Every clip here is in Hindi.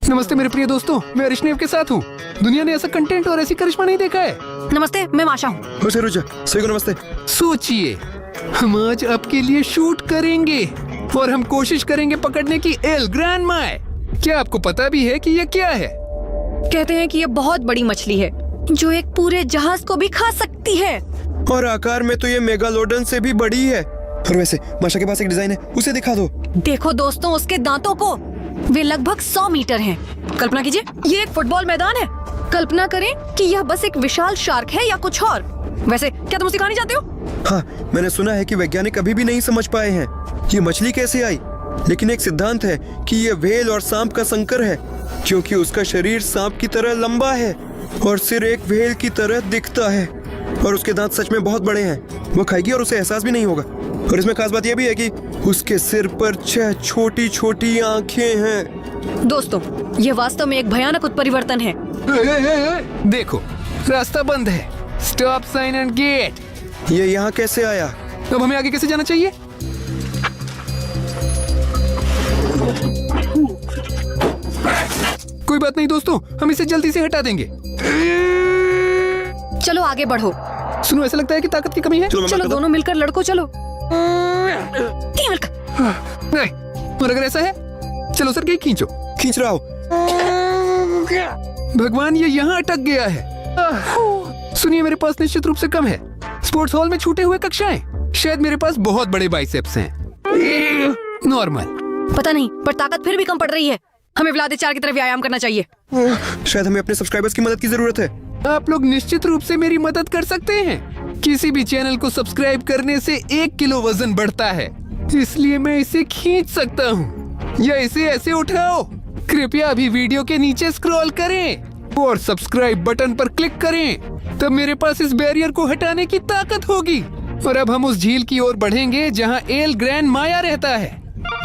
नमस्ते मेरे प्रिय दोस्तों, मैं अरिशनेव के साथ हूँ। दुनिया ने ऐसा कंटेंट और ऐसी करिश्मा नहीं देखा है। नमस्ते, मैं माशा हूँ। सही को नमस्ते। सोचिए, हम आज आपके लिए शूट करेंगे और हम कोशिश करेंगे पकड़ने की एल ग्रैंड माय। क्या आपको पता भी है कि ये क्या है? कहते हैं कि ये बहुत बड़ी मछली है जो एक पूरे जहाज को भी खा सकती है। और आकार में तो ये मेगालोडन से भी बड़ी है। और वैसे माशा के पास एक डिजाइन है, उसे दिखा दो। देखो दोस्तों, उसके दांतों को, वे लगभग 100 मीटर हैं। कल्पना कीजिए, ये एक फुटबॉल मैदान है। कल्पना करें कि यह बस एक विशाल शार्क है या कुछ और। वैसे क्या तुम उसे खाना चाहते हो? हाँ, मैंने सुना है कि वैज्ञानिक अभी भी नहीं समझ पाए हैं ये मछली कैसे आई, लेकिन एक सिद्धांत है कि ये व्हेल और सांप का संकर है, क्योंकि उसका शरीर सांप की तरह लंबा है और सिर एक व्हेल की तरह दिखता है और उसके दांत सच में बहुत बड़े हैं। वो खाएगी और उसे एहसास भी नहीं होगा। और इसमें खास बात यह भी है कि उसके सिर पर 6 छोटी छोटी आंखें हैं। दोस्तों, ये वास्तव में एक भयानक उत्परिवर्तन है। देखो, रास्ता बंद है। Stop sign and gate. ये यहाँ कैसे आया? अब हमें आगे कैसे जाना चाहिए? कोई बात नहीं दोस्तों, हम इसे जल्दी से हटा देंगे। चलो आगे बढ़ो। सुनो, ऐसा लगता है कि ताकत की कमी है। चलो दोनों मिलकर लड़को, चलो मिलकर। नहीं, और अगर ऐसा है, चलो सर के खींचो। खींच रहा हो। भगवान, ये यहाँ अटक गया है। सुनिए, मेरे पास निश्चित रूप से कम है। स्पोर्ट्स हॉल में छूटे हुए कक्षाएं। शायद मेरे पास बहुत बड़े बाइसेप्स हैं। नॉर्मल। पता नहीं, पर ताकत फिर भी कम पड़ रही है। हमें व्लादिचार की तरह व्यायाम करना चाहिए। शायद हमें अपने सब्सक्राइबर्स की मदद की जरूरत है। आप लोग निश्चित रूप से मेरी मदद कर सकते हैं। किसी भी चैनल को सब्सक्राइब करने से 1 किलो वजन बढ़ता है, इसलिए मैं इसे खींच सकता हूँ या इसे ऐसे उठाओ। कृपया अभी वीडियो के नीचे स्क्रॉल करें और सब्सक्राइब बटन पर क्लिक करें, तब मेरे पास इस बैरियर को हटाने की ताकत होगी। और अब हम उस झील की ओर बढ़ेंगे जहाँ एल ग्रैंड माया रहता है।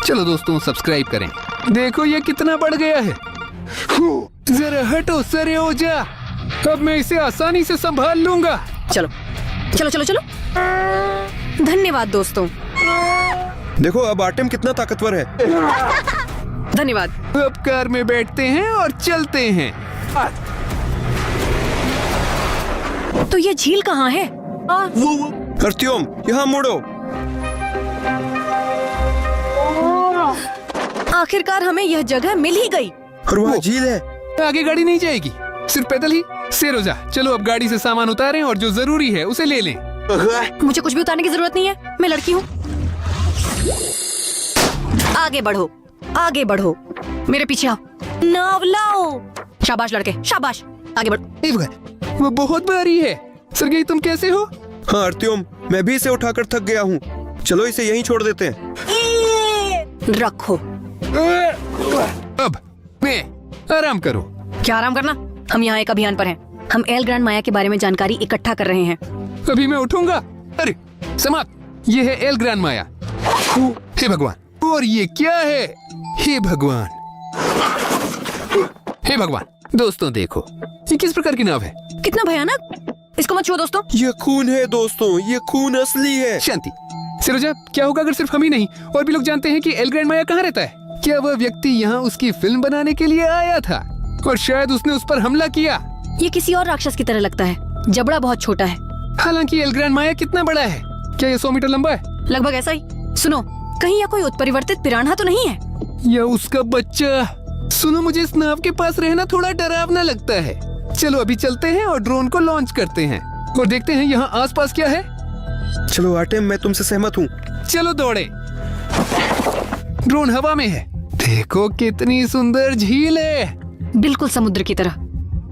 चलो दोस्तों, सब्सक्राइब करें। देखो ये कितना बढ़ गया है। जरा हटो सरे ओजा, अब मैं इसे आसानी से संभाल लूंगा। चलो चलो चलो चलो। धन्यवाद दोस्तों। देखो अब आर्टेम कितना ताकतवर है। धन्यवाद। अब कार में बैठते हैं और चलते हैं। तो ये झील कहाँ है? अर्त्यम, यहाँ मुड़ो। आखिरकार हमें यह जगह मिल ही गई। और वहाँ झील है। आगे गाड़ी नहीं जाएगी, सिर्फ पैदल ही। सेरोजा, चलो अब गाड़ी से सामान उतारें और जो जरूरी है उसे ले लें। मुझे कुछ भी उतारने की जरूरत नहीं है, मैं लड़की हूँ। आगे बढ़ो, आगे बढ़ो, मेरे पीछे आओ। नाव लाओ। शाबाश लड़के, शाबाश। आगे बढ़ो। वो बहुत भारी है। सरगेई, तुम कैसे हो? हाँ अर्त्यम, मैं भी इसे उठाकर थक गया हूँ। चलो इसे यहीं छोड़ देते हैं। रखो। अब मैं आराम करो। क्या आराम करना? हम यहाँ एक अभियान पर हैं। हम एल ग्रैंड माया के बारे में जानकारी इकट्ठा कर रहे हैं। अभी मैं उठूंगा। अरे समाप्त। ये है एल ग्रैंड माया। हे भगवान, और ये क्या है? हे भगवान, हे भगवान। दोस्तों देखो, ये किस प्रकार की नाव है? कितना भयानक। इसको मत छुओ दोस्तों। ये खून है दोस्तों, ये खून असली है। शांति। सिरोजा, क्या होगा अगर सिर्फ हम ही नहीं और भी लोग जानते हैं कि एल ग्रैंड माया कहाँ रहता है? क्या वह व्यक्ति यहाँ उसकी फिल्म बनाने के लिए आया था और शायद उसने उस पर हमला किया? ये किसी और राक्षस की तरह लगता है। जबड़ा बहुत छोटा है। हालांकि एल ग्रैंड माया कितना बड़ा है? क्या ये 100 मीटर लंबा है? लगभग ऐसा ही। सुनो, कहीं यह कोई उत्परिवर्तित पिरान्हा तो नहीं है? या उसका बच्चा? सुनो, मुझे इस नाव के पास रहना थोड़ा डरावना लगता है। चलो अभी चलते हैं और ड्रोन को लॉन्च करते हैं और देखते हैं यहाँ आसपास क्या है। चलो आर्टेम, मैं तुमसे सहमत हूँ। चलो दौड़े। ड्रोन हवा में है। देखो कितनी सुंदर झील है, बिल्कुल समुद्र की तरह।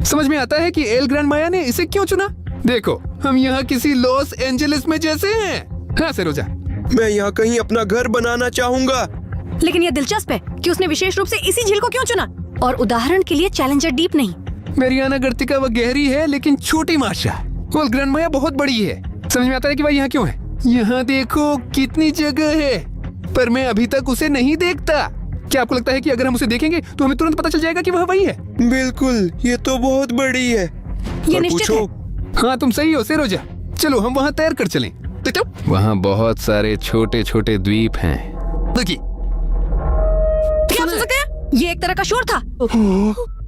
समझ में आता है कि एल ग्रैंड माया ने इसे क्यों चुना। देखो, हम यहाँ किसी लॉस एंजलिस में जैसे हैं। हाँ सेरोजा, मैं यहाँ कहीं अपना घर बनाना चाहूंगा। लेकिन यह दिलचस्प है कि उसने विशेष रूप से इसी झील को क्यों चुना, और उदाहरण के लिए चैलेंजर डीप नहीं। मेरियाना गर्तिका वह गहरी है लेकिन छोटी माशा। एल ग्रैंड माया बहुत बड़ी है। समझ में आता है कि वह यहाँ क्यों है। यहाँ देखो कितनी जगह है, पर मैं अभी तक उसे नहीं देखता। क्या आपको लगता है कि अगर हम उसे देखेंगे तो हमें तुरंत पता चल जाएगा कि वह वही है? बिल्कुल, ये तो बहुत बड़ी है। ये निश्चित है। हाँ तुम सही हो सेरोजा। चलो हम वहाँ तैर कर चलें। वहाँ बहुत सारे छोटे छोटे द्वीप हैं। देखिए, क्या आप सुन सकते हैं? ये एक तरह का शोर था।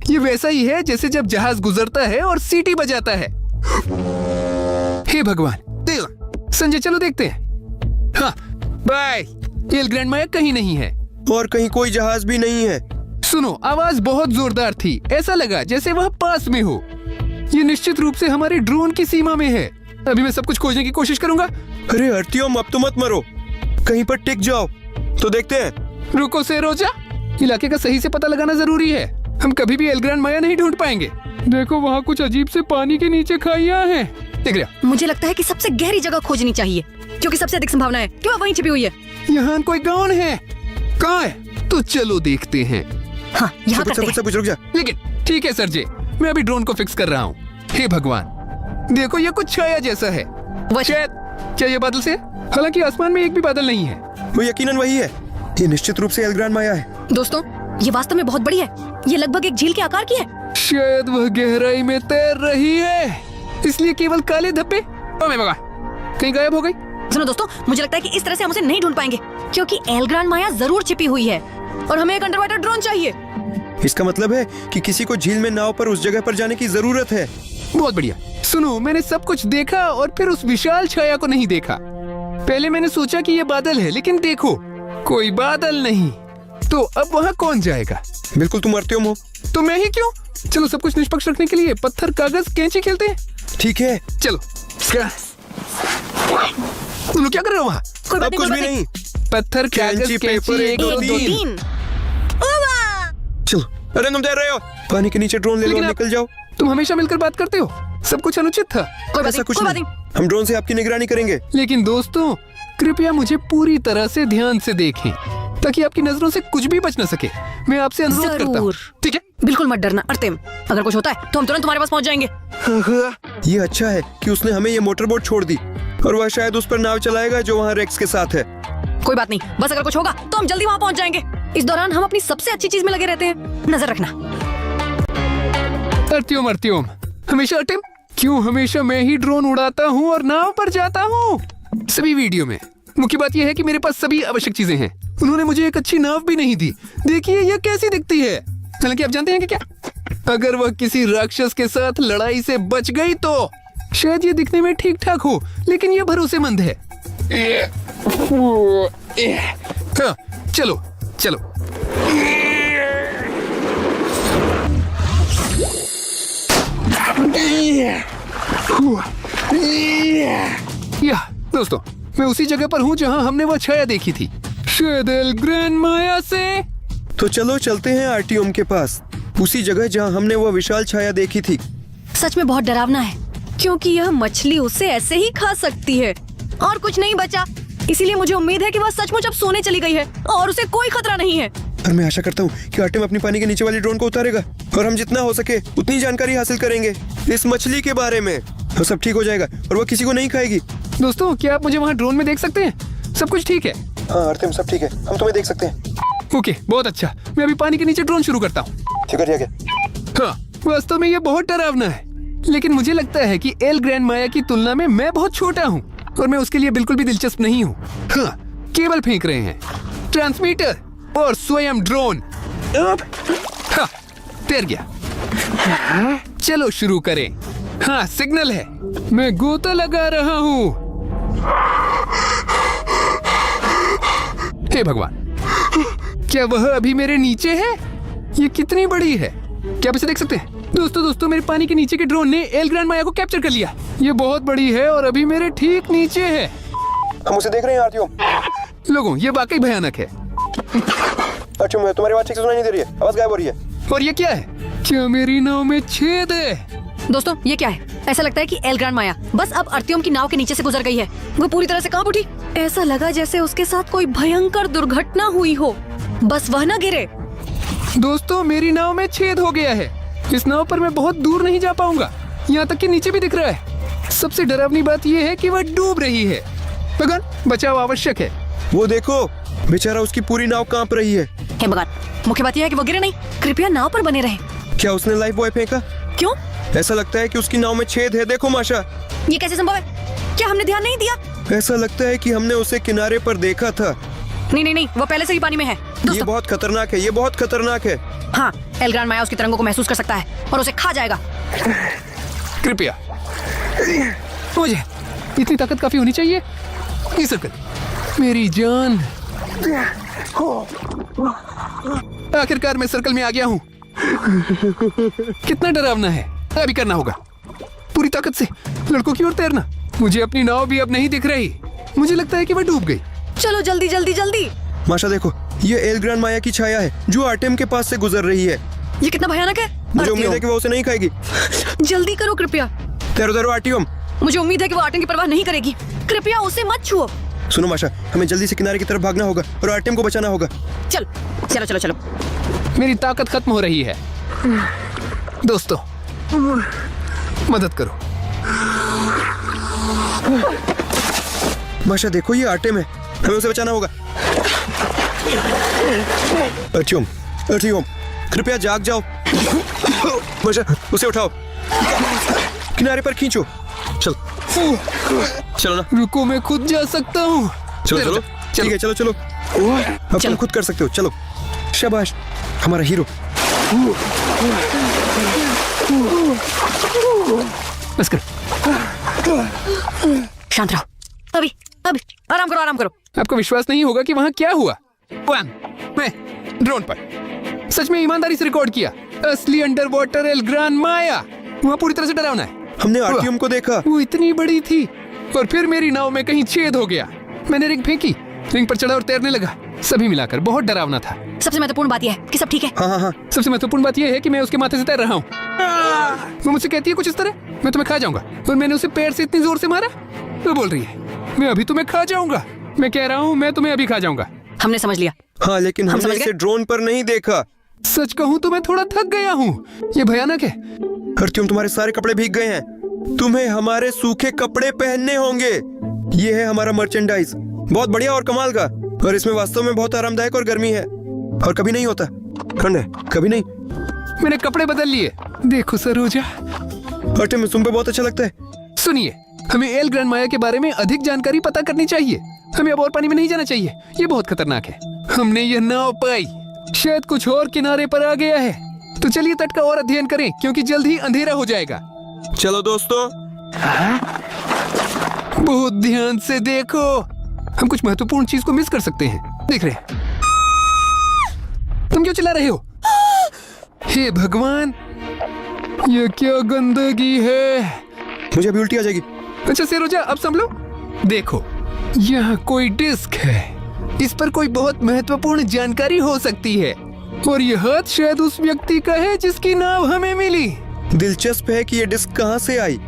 ये वैसा ही है जैसे जब जहाज गुजरता है और सीटी बजाता है। हे भगवान, देखो संजय, चलो देखते हैं। हाँ बाय। एल ग्रैंड माया कहीं नहीं है और कहीं कोई जहाज भी नहीं है। सुनो, आवाज बहुत जोरदार थी, ऐसा लगा जैसे वह पास में हो। ये निश्चित रूप से हमारे ड्रोन की सीमा में है। अभी मैं सब कुछ खोजने की कोशिश करूंगा। अरे अर्तियम, अब तो मत मरो, कहीं पर टिक जाओ तो देखते हैं। रुको सेरोजा, इलाके का सही से पता लगाना जरूरी है। हम कभी भी एल ग्रैंड माया नहीं ढूंढ पाएंगे। देखो वहाँ कुछ अजीब से पानी के नीचे खाइयां हैं। देख रहे मुझे लगता है कि सबसे गहरी जगह खोजनी चाहिए, क्योंकि सबसे अधिक संभावना है कि वह वहीं छिपी हुई है। हो? यहाँ कोई गाँव है। कहाँ है? तो चलो देखते हैं। हाँ, यहाँ करते हैं। सब कुछ रुक जा। लेकिन ठीक है सर जी, मैं अभी ड्रोन को फिक्स कर रहा हूँ। हे भगवान, देखो ये कुछ छाया जैसा है। शायद क्या ये बादल से? हालांकि आसमान में एक भी बादल नहीं है। वो यकीनन वही है। ये निश्चित रूप से एल ग्रैंड माया है। दोस्तों, ये वास्तव में बहुत बड़ी है। ये लगभग एक झील के आकार की है। शायद वह गहराई में तैर रही है, इसलिए केवल काले धब्बे। ओ मैं भगवान, कहीं गायब हो गई। सुनो दोस्तों, मुझे लगता है कि इस तरह से हम उसे नहीं ढूंढ पाएंगे, क्योंकि एल ग्रैंड माया जरूर छिपी हुई है और हमें एक अंडर वाटर ड्रोन चाहिए। इसका मतलब है कि किसी को झील में नाव पर उस जगह पर जाने की जरूरत है। बहुत बढ़िया। सुनो, मैंने सब कुछ देखा और फिर उस विशाल छाया को नहीं देखा। पहले मैंने सोचा कि ये बादल है, लेकिन देखो कोई बादल नहीं। तो अब वहाँ कौन जाएगा? बिल्कुल तुम अर्तियम हो। तो मैं ही क्यों? चलो सब कुछ निष्पक्ष रखने के लिए पत्थर कागज कैंची खेलते हैं। ठीक है, चलो। तुम लोग क्या कर रहे हो वहाँ? कोई बात अब नहीं, कुछ कोई भी बात नहीं। पत्थर कैंची, कागज पेपर, कैंची, एक, एक, दो, दो, तीन। तीन। चलो। अरे तुम तैर रहे हो, पानी के नीचे ड्रोन ले लो लेकिन और आप- निकल जाओ। तुम हमेशा मिलकर बात करते हो। सब कुछ अनुचित था। कोई बात ऐसा नहीं, कुछ कोई बात नहीं, नहीं। हम ड्रोन से आपकी निगरानी करेंगे। लेकिन दोस्तों, कृपया मुझे पूरी तरह से ध्यान से देखें, ताकि आपकी नजरों से कुछ भी बच न सके। मैं आपसे अनुरोध करता हूँ, जरूर। ठीक है? बिल्कुल मत डरना अर्तेम, अगर कुछ होता है तो हम तुरंत तुम्हारे पास पहुंच जाएंगे। ये अच्छा है कि उसने हमें ये मोटर बोट छोड़ दी और वह शायद उस पर नाव चलाएगा जो वहाँ रेक्स के साथ है। कोई बात नहीं, बस अगर कुछ होगा तो हम जल्दी वहाँ पहुंच जाएंगे। इस दौरान हम अपनी सबसे अच्छी चीज में लगे रहते हैं, नजर रखना। अर्तियोम अर्तियोम, हमेशा अर्तिम, क्यों हमेशा मैं ही ड्रोन उड़ाता हूँ और नाव पर जाता हूँ सभी वीडियो में? मुख्य बात यह है कि मेरे पास सभी आवश्यक चीजें हैं। उन्होंने मुझे एक अच्छी नाव भी नहीं दी। देखिए यह कैसी दिखती है। हालांकि आप जानते हैं कि क्या, अगर वह किसी राक्षस के साथ लड़ाई से बच गई तो शायद ये दिखने में ठीक ठाक हो, लेकिन यह भरोसेमंद है। हाँ, चलो चलो। या दोस्तों, मैं उसी जगह पर हूँ जहाँ हमने वह छाया देखी थी, शायद एल ग्रैंड माया से। तो चलो चलते हैं आर्टियम के पास, उसी जगह जहाँ हमने वह विशाल छाया देखी थी। सच में बहुत डरावना है, क्योंकि यह मछली उसे ऐसे ही खा सकती है और कुछ नहीं बचा। इसीलिए मुझे उम्मीद है कि वह सचमुच अब सोने चली गई है और उसे कोई खतरा नहीं है। और मैं आशा करता हूँ कि आर्टियम अपनी पानी के नीचे वाली ड्रोन को उतारेगा और हम जितना हो सके उतनी जानकारी हासिल करेंगे इस मछली के बारे में। तो सब ठीक हो जाएगा और वो किसी को नहीं खाएगी। दोस्तों, क्या आप मुझे वहाँ ड्रोन में देख सकते हैं? सब कुछ ठीक है? हाँ आर्टियम, सब ठीक है, हम तुम्हें देख सकते हैं। ओके, बहुत अच्छा। मैं अभी पानी के नीचे ड्रोन शुरू करता हूँ। ठीक है। हाँ, वास्तव में यह बहुत डरावना है, लेकिन मुझे लगता है कि एल ग्रैंड माया की तुलना में मैं बहुत छोटा हूँ और मैं उसके लिए बिल्कुल भी दिलचस्प नहीं हूँ। हाँ, केबल फेंक रहे हैं, ट्रांसमीटर और स्वयं ड्रोन। अब हाँ, तैर गया। चलो शुरू करें। हाँ, सिग्नल है, मैं गोता लगा रहा हूँ। हे भगवान, क्या वह अभी मेरे नीचे है? ये कितनी बड़ी है? क्या आप इसे देख सकते हैं? दोस्तों, मेरे पानी के नीचे के ड्रोन ने एल ग्रैंड माया को कैप्चर कर लिया। ये बहुत बड़ी है और अभी मेरे ठीक नीचे है। हम उसे देख रहे हैं आर्टियम। लोगों, ये वाकई भयानक है। आर्टियम, तुम्हारी बात ठीक से सुनाई नहीं दे रही है, आवाज गायब हो रही है। और ये क्या है? क्या मेरी नाव में छेद है? दोस्तों, ये क्या है? ऐसा लगता है कि एल ग्रैंड माया बस अब अर्तियम की नाव के नीचे से गुजर गई है। वो पूरी तरह से कांप उठी। ऐसा लगा जैसे उसके साथ कोई भयंकर दुर्घटना हुई हो, बस वह न गिरे। दोस्तों, मेरी नाव में छेद हो गया है। इस नाव पर मैं बहुत दूर नहीं जा पाऊंगा, यहाँ तक कि नीचे भी दिख रहा है। सबसे डरावनी बात यह है कि वह डूब रही है। भगवान, बचाव आवश्यक है। वो देखो, बेचारा, उसकी पूरी नाव कांप रही है। हे भगवान, मुख्य बात यह है कि वो गिरे नहीं। कृपया नाव पर बने रहे। क्या उसने लाइफ बॉय फेंका? क्यों? ऐसा लगता है कि उसकी नाव में छेद है। देखो माशा, ये कैसे संभव है? क्या हमने ध्यान नहीं दिया? ऐसा लगता है कि हमने उसे किनारे पर देखा था। नहीं, वो पहले से ही पानी में है। ये दोस्तों बहुत खतरनाक है, ये बहुत खतरनाक है। हाँ, एल ग्रांड माया उसकी तरंगों को महसूस कर सकता है और उसे खा जाएगा। कृपया, मुझे इतनी ताकत काफी होनी चाहिए। ये सर्कल, मेरी जान। आखिरकार मैं सर्कल में आ गया हूँ। कितना डरावना है। अभी करना होगा पूरी ताकत से लड़कों की ओर तैरना। मुझे अपनी नाव भी अब नहीं दिख रही। मुझे लगता है कि वह डूब गई। चलो जल्दी जल्दी जल्दी। माशा देखो, ये एल ग्रांड माया की छाया है जो आर्टेम के पास से गुजर रही है। ये कितना भयानक है। मुझे उम्मीद है कि वो उसे नहीं खाएगी। जल्दी करो कृपया। तैरो तैरो आर्टियम। मुझे उम्मीद है कि वो आर्टेम की परवाह नहीं करेगी। कृपया उसे मत छुओ। सुनो माशा, हमें जल्दी से किनारे की तरफ भागना होगा और आर्टेम को बचाना होगा। चल चलो चलो चलो। मेरी ताकत खत्म हो रही है। दोस्तों, मदद करो। माशा देखो, ये आर्टेम है, हमें उसे बचाना होगा। अर्टियम, अर्टियम, कृपया जाग जाओ। माशा, उसे उठाओ, किनारे पर खींचो। चल चलो ना। रुको, मैं खुद जा सकता हूँ। चलो चलो, ठीक है, चलो चलो। अब तुम खुद कर सकते हो। चलो, शाबाश, हमारा हीरो। बस कर। शांत रहो। अभी अभी आराम करो आराम करो। आपको विश्वास नहीं होगा कि वहाँ क्या हुआ। मैं ड्रोन पर सच में ईमानदारी से रिकॉर्ड किया। असली अंडर वाटर एल ग्रांड माया। वहाँ पूरी तरह से डरावना है। हमने आर्टियम को देखा। वो इतनी बड़ी थी और फिर मेरी नाव में कहीं छेद हो गया। मैंने रिंग फेंकी, रिंग पर चढ़ा और तैरने लगा। सभी मिलाकर बहुत डरावना था। सबसे महत्वपूर्ण बात यह है कि सब ठीक है। हाँ हाँ हाँ। सबसे महत्वपूर्ण बात यह है कि मैं उसके माथे से तैर रहा हूँ। वो मुझसे कहती है कुछ इस तरह, मैं तुम्हें खा जाऊंगा। और मैंने उसे पैर से इतनी जोर से मारा, वो बोल रही है मैं अभी तुम्हें खा जाऊंगा। मैं कह रहा हूँ मैं तुम्हें अभी खा जाऊंगा। हमने समझ लिया। हाँ, लेकिन हम हमने समझ गए? इसे ड्रोन पर नहीं देखा। सच कहूँ तो मैं थोड़ा थक गया हूँ। ये भयानक है। अर्टियम, तुम्हारे सारे कपड़े भीग गए हैं। तुम्हें हमारे सूखे कपड़े पहनने होंगे। ये है हमारा मर्चेंडाइज, बहुत बढ़िया और कमाल का। और इसमें वास्तव में बहुत आरामदायक और गर्मी है और कभी नहीं होता ठंड है, कभी नहीं। मैंने कपड़े बदल लिए। देखो सरोजा। अर्टियम, तुम पे बहुत अच्छा लगता है। सुनिए, हमें एल ग्रांड माया के बारे में अधिक जानकारी पता करनी चाहिए। हमें अब और पानी में नहीं जाना चाहिए, ये बहुत खतरनाक है। हमने यह नाव पाई, शायद कुछ और किनारे पर आ गया है। तो चलिए तट का और अध्ययन करें, क्योंकि जल्द ही अंधेरा हो जाएगा। चलो दोस्तों। बहुत ध्यान से देखो, हम कुछ महत्वपूर्ण चीज को मिस कर सकते हैं। देख रहे हैं? तुम क्यों चिल्ला रहे हो? हे भगवान, ये क्या गंदगी है। मुझे अभी उल्टी आ जाएगी। अच्छा सरोजा, अब संभलो। देखो, यहाँ कोई डिस्क है। इस पर कोई बहुत महत्वपूर्ण जानकारी हो सकती है और यह हाथ शायद उस व्यक्ति का है जिसकी नाव हमें मिली। दिलचस्प है कि ये डिस्क कहाँ से आई।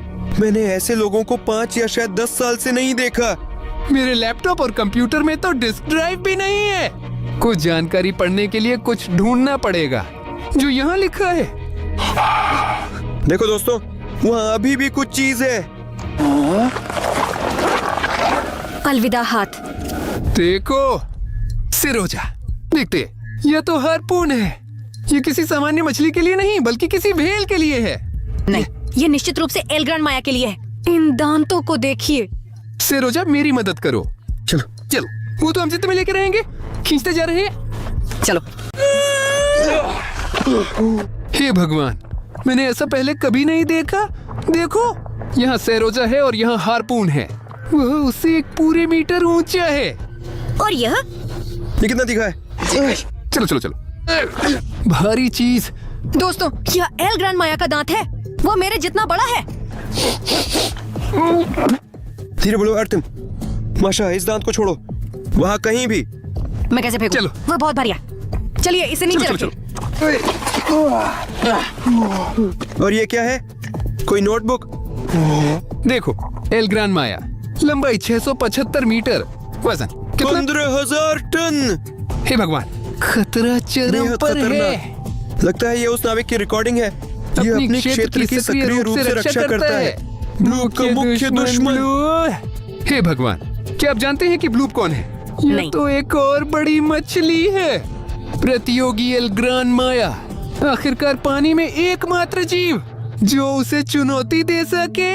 मैंने ऐसे लोगों को 5 या शायद 10 साल से नहीं देखा। मेरे लैपटॉप और कंप्यूटर में तो डिस्क ड्राइव भी नहीं है। कुछ जानकारी पढ़ने के लिए कुछ ढूंढना पड़ेगा जो यहाँ लिखा है। देखो दोस्तों, वहाँ अभी भी कुछ चीज है। अलविदा हाथ। देखो सिरोजा, देखते, यह तो हार्पून है। ये किसी सामान्य मछली के लिए नहीं बल्कि किसी व्हेल के लिए है। नहीं, ये निश्चित रूप से एल ग्रांड माया के लिए है। इन दांतों को देखिए। सिरोजा, मेरी मदद करो। चलो चलो, वो तो हम जितने में लेके रहेंगे। खींचते जा रहे हैं। चलो। हे भगवान, मैंने ऐसा पहले कभी नहीं देखा। देखो, यहाँ सरोजा है और यहाँ हार्पून है। वह उससे 1 पूरे मीटर ऊंचा है। और यह ये कितना दिखा है? चलो चलो चलो। भारी चीज। दोस्तों, यह एल ग्रांड माया का दांत है। वो मेरे जितना बड़ा है। धीरे बोलो अर्टियम। माशा, इस दांत को छोड़ो, वहाँ कहीं भी। मैं कैसे फेंकूं? चलो। वो बहुत भारी है। चलिए इसे नीचे चलो, रखिए। और ये क्या है? कोई नोटबुक? देखो, एल ग्रांड माया, लंबाई 675 मीटर, वजन कितना? 15,000 टन। हे भगवान, खतरा चरम बेहद पर है। खतरनाक। लगता है ये उस नाविक की रिकॉर्डिंग है। ये अपने क्षेत्र की सक्रिय रूप से रक्षा करता है। ब्लूप का मुख्य दुश्मन। हे भगवान, क्या आप जानते हैं कि ब्लूप कौन है? ये नहीं। तो एक और बड़ी मछली है। प्रतियोगी एल ग्रांड माया, आखिरकार पानी में एकमात्र जीव जो उसे चुनौती दे सके।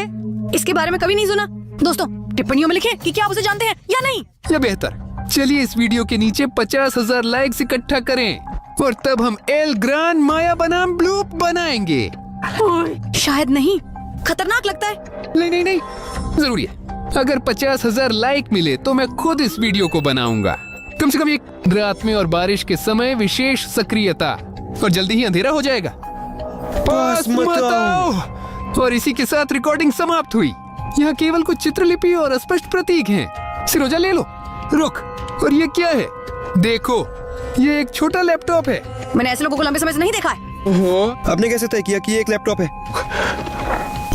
इसके बारे में कभी नहीं सुना। दोस्तों, टिप्पणियों में लिखें कि क्या आप उसे जानते हैं या नहीं। या बेहतर, चलिए इस वीडियो के नीचे 50,000 लाइक्स इकट्ठा करें और तब हम एल ग्रान माया बनाम ब्लूप बनाएंगे। शायद नहीं, खतरनाक लगता है। नहीं, जरूरी है। अगर 50,000 लाइक मिले तो मैं खुद इस वीडियो को बनाऊंगा। कम से कम एक रात में और बारिश के समय विशेष सक्रियता, और जल्दी ही अंधेरा हो जाएगा। पास मत आओ। और इसी के साथ रिकॉर्डिंग समाप्त हुई। यहाँ केवल कुछ चित्रलिपि और अस्पष्ट प्रतीक हैं। सिरोजा ले लो। रुक, और ये क्या है? देखो, ये एक छोटा लैपटॉप है। मैंने ऐसे लोगों को लंबे समय से नहीं देखा है। आपने कैसे तय किया कि ये एक लैपटॉप है?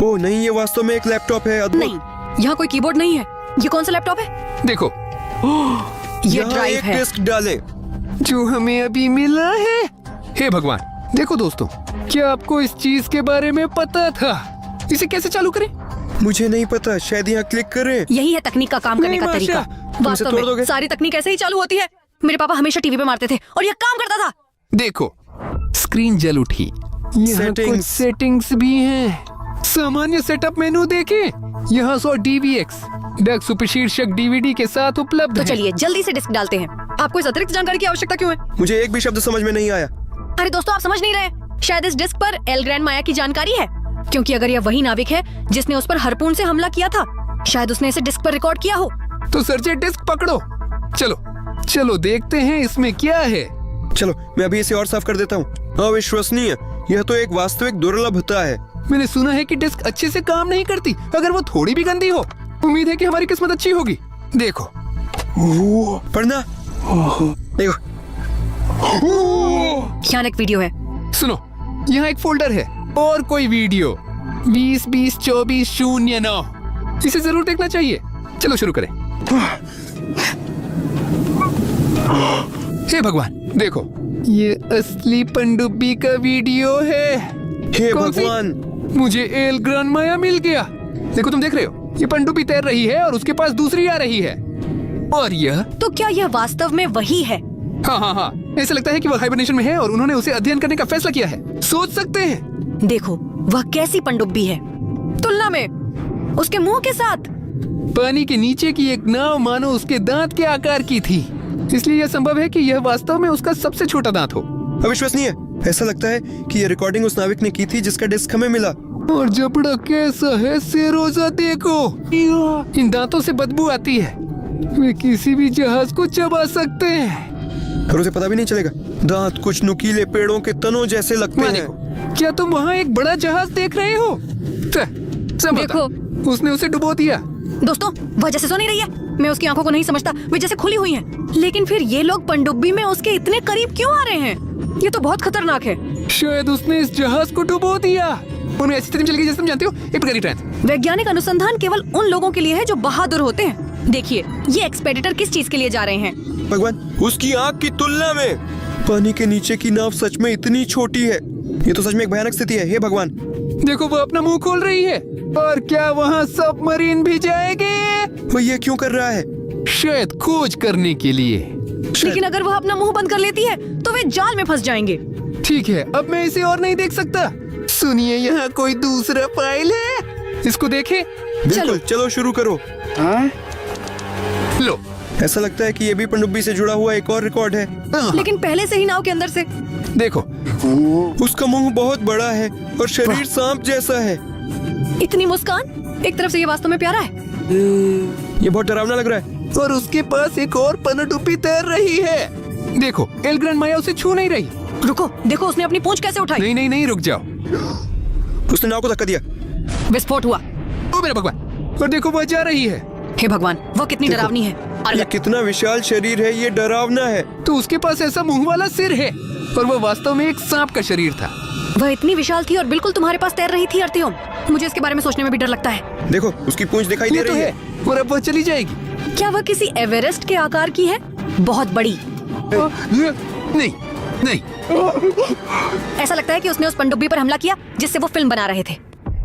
ओह नहीं, ये वास्तव में एक लैपटॉप है। अद्भुत। नहीं, यहाँ कोई कीबोर्ड नहीं है। ये कौन सा लैपटॉप है? देखो, ये यहाँ ड्राइव एक है डिस्क डालें। जो हमें अभी मिला है। हे भगवान, देखो दोस्तों, क्या आपको इस चीज के बारे में पता था? इसे कैसे चालू करें? मुझे नहीं पता, शायद यहाँ क्लिक करें। यही है तकनीक का काम करने नहीं, का माशा, तरीका। तुम इसे वास्तव तोड़ में दोगे? सारी तकनीक ऐसे ही चालू होती है। मेरे पापा हमेशा टीवी पे मारते थे और ये काम करता था। देखो, स्क्रीन जल उठी। यहाँ कुछ सेटिंग्स भी हैं। सामान्य सेटअप मेनू देखें। यहाँ 100 DVX डक उपशीर्षक DVD के साथ उपलब्ध तो है। चलिए जल्दी से डिस्क डालते हैं। आपको इस अतिरिक्त जानकारी की आवश्यकता क्यों है? मुझे एक भी शब्द समझ में नहीं आया। अरे दोस्तों, आप समझ नहीं रहे। शायद इस डिस्क पर एल ग्रैंड माया की जानकारी है, क्योंकि अगर यह वही नाविक है जिसने उस पर हार्पून से हमला किया था, शायद उसने इसे डिस्क पर रिकॉर्ड किया हो। तो सर्चे डिस्क पकड़ो। चलो देखते हैं इसमें क्या है। चलो मैं अभी इसे और साफ कर देता हूँ। अविश्वसनीय, यह तो एक वास्तविक दुर्लभता है। मैंने सुना है कि डिस्क अच्छे से काम नहीं करती अगर वो थोड़ी भी गंदी हो। उम्मीद है कि हमारी किस्मत अच्छी होगी। देखो, पढ़ना। देखो, यहाँ एक वीडियो है। सुनो, यहाँ एक फोल्डर है और कोई वीडियो 20-20-24-09। इसे जरूर देखना चाहिए। चलो शुरू करें। हे भगवान, देखो, ये असली पनडुब्बी का वीडियो है। हे कौन सी? भगवान, मुझे एल ग्रान माया मिल गया। देखो, तुम देख रहे हो, ये पनडुब्बी तैर रही है और उसके पास दूसरी आ रही है। और यह तो क्या यह वास्तव में वही है? हाँ, ऐसा लगता है कि वह हाइबरनेशन में है और उन्होंने उसे अध्ययन करने का फैसला किया है। सोच सकते हैं। देखो, वह कैसी पनडुब्बी है तुलना में उसके मुंह के साथ। पानी के नीचे की एक नाव मानो उसके दांत के आकार की थी, इसलिए यह संभव है कि यह वास्तव में उसका सबसे छोटा दांत हो। अविश्वसनीय। ऐसा लगता है कि यह रिकॉर्डिंग उस नाविक ने की थी जिसका डिस्क हमें मिला। और जबड़ा कैसा है, सेरोजा देखो। इन दांतों से बदबू आती है। वे किसी भी जहाज को चबा सकते हैं। और उसे पता भी नहीं चलेगा। दांत कुछ नुकीले पेड़ों के तनों जैसे लगते माँ हैं। देखो, क्या तुम वहाँ एक बड़ा जहाज देख रहे हो? देखो, उसने उसे डुबो दिया। दोस्तों, वह जैसे सो नहीं रही है। मैं उसकी आंखों को नहीं समझता, वे जैसे खुली हुई हैं। लेकिन फिर ये लोग पनडुब्बी में उसके इतने करीब क्यों आ रहे हैं? ये तो बहुत खतरनाक है। शायद उसने इस जहाज को डुबो दिया। उन्हें ऐसी स्थिति में चली गई जैसे तुम जानते हो, एक प्रकार की ट्रांस। वैज्ञानिक अनुसंधान केवल उन लोगों के लिए है जो बहादुर होते हैं। देखिए, ये एक्सपेडिटर किस चीज के लिए जा रहे हैं? भगवान, उसकी आँख की तुलना में पानी के नीचे की नाव सच में इतनी छोटी है। ये तो सच में एक भयानक स्थिति है। हे भगवान, देखो, वो अपना मुंह खोल रही है। और क्या वहाँ सबमरीन भी जाएगी? वो ये क्यों कर रहा है? शायद खोज करने के लिए। लेकिन अगर वह अपना मुंह बंद कर लेती है तो वे जाल में फंस जाएंगे। ठीक है, अब मैं इसे और नहीं देख सकता। सुनिए, यहाँ कोई दूसरा फाइल है, इसको देखें। बिल्कुल, चलो शुरू करो। लो, ऐसा लगता है कि ये भी पनडुब्बी से जुड़ा हुआ एक और रिकॉर्ड है। लेकिन पहले से ही नाव के अंदर से। देखो, उसका मुंह बहुत बड़ा है और शरीर सांप जैसा है। इतनी मुस्कान, एक तरफ से ये वास्तव में प्यारा है। ये बहुत डरावना लग रहा है। और उसके पास एक और पनडुब्बी तैर रही है। देखो, एल ग्रांड माया उसे छू नहीं रही। रुको, देखो उसने अपनी पूंछ कैसे उठाई। नहीं, रुक जाओ। उसने नाव को धक्का दिया। विस्फोट हुआ। ओ मेरा भगवान, और देखो वह जा रही है। हे भगवान, वह कितनी देखो, डरावनी है। ये कितना विशाल शरीर है, ये डरावना है। तो उसके पास ऐसा मुंह वाला सिर है और वह वास्तव में एक सांप का शरीर था। वह इतनी विशाल थी और बिल्कुल तुम्हारे पास तैर रही थी अर्तियोम। मुझे इसके बारे में सोचने में भी डर लगता है। देखो, उसकी पूंछ दिखाई दे ये तो रही है, और अब वह चली जाएगी। क्या वह किसी एवरेस्ट के आकार की है? बहुत बड़ी। नहीं। ऐसा लगता है कि उसने उस पनडुब्बी पर हमला किया जिससे वो फिल्म बना रहे थे।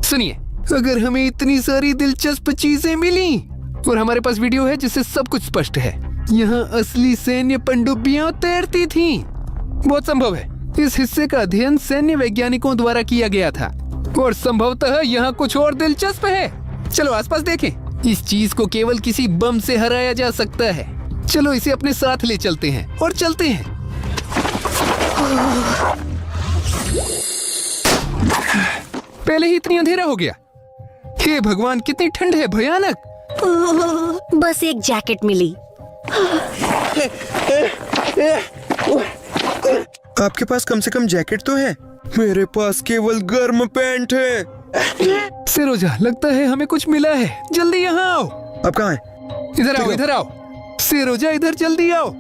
सुनिए, अगर हमें इतनी सारी दिलचस्प चीजें मिली और हमारे पास वीडियो है जिससे सब कुछ स्पष्ट है, यहाँ असली सैन्य पनडुब्बियां तैरती थीं। बहुत संभव है इस हिस्से का अध्ययन सैन्य वैज्ञानिकों द्वारा किया गया था और संभवतः यहाँ कुछ और दिलचस्प है। चलो आसपास देखें। इस चीज को केवल किसी बम से हराया जा सकता है। चलो इसे अपने साथ ले चलते हैं और चलते हैं। पहले ही इतनी अंधेरा हो गया। हे भगवान, कितनी ठंड है, भयानक। बस एक जैकेट मिली। आपके पास कम से कम जैकेट तो है। मेरे पास केवल गर्म पैंट है। सिरोजा, लगता है हमें कुछ मिला है। जल्दी यहाँ आओ। आप कहाँ हैं? इधर आओ, इधर आओ। सिरोजा, इधर जल्दी आओ।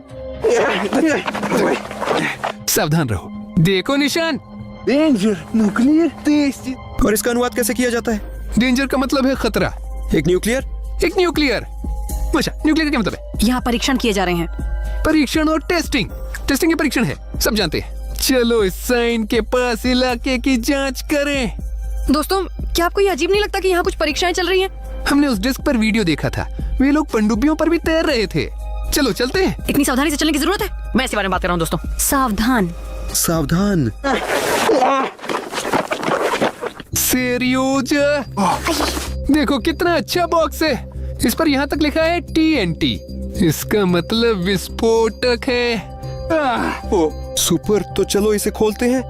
सावधान रहो। देखो निशान। डेंजर, न्यूक्लियर तेज। और इसका अनुवाद कैसे किया जाता है? डेंजर का मतलब है खतरा। एक न्यूक्लियर? एक न्यूक्लियर। अच्छा, न्यूक्लियर का क्या मतलब है? यहाँ परीक्षण किए जा रहे हैं। परीक्षण और टेस्टिंग। टेस्टिंग के परीक्षण है, सब जानते हैं। चलो इस साइन के पास इलाके की जांच करें। दोस्तों, क्या आपको ये अजीब नहीं लगता कि यहाँ कुछ परीक्षाएं चल रही हैं? हमने उस डिस्क पर वीडियो देखा था। वे लोग पनडुब्बियों पर भी तैर रहे थे। चलो चलते हैं। इतनी सावधानी से चलने की जरूरत है? मैं इसी बारे में बात कर रहा हूँ दोस्तों। सावधान। सावधान। सिरोजा, देखो कितना अच्छा बॉक्स है। इस पर यहाँ तक लिखा है TNT। इसका मतलब विस्फोटक है। सुपर, तो चलो इसे खोलते हैं।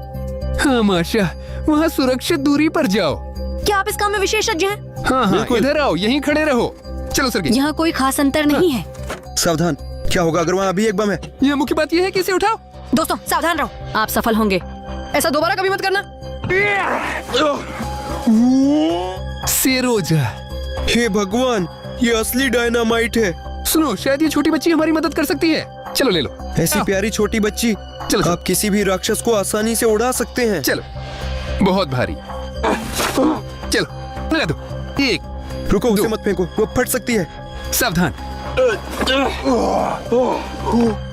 हाँ माशा, वहाँ सुरक्षित दूरी पर जाओ। क्या आप इस काम में विशेषज्ञ हैं? हाँ हाँ, बिल्कुल। इधर आओ, यहीं खड़े रहो। चलो सर। यहाँ कोई खास अंतर नहीं है। सावधान। क्या होगा अगर वहाँ अभी एक बम है? यह मुख्य बात यह है कि इसे उठाओ। दोस्तों, सावधान रहो, आप सफल होंगे। ऐसा दोबारा कभी मत करना। सिरोजा, हे भगवान, ये असली डायनामाइट है। सुनो, शायद ये छोटी बच्ची हमारी मदद कर सकती है। चलो ले लो। ऐसी आओ। प्यारी छोटी बच्ची। चलो। आप किसी भी राक्षस को आसानी से उड़ा सकते हैं। चलो, बहुत भारी। चलो लगा दो। एक, रुको, उसे दो। मत फेंको, वो फट सकती है। सावधान।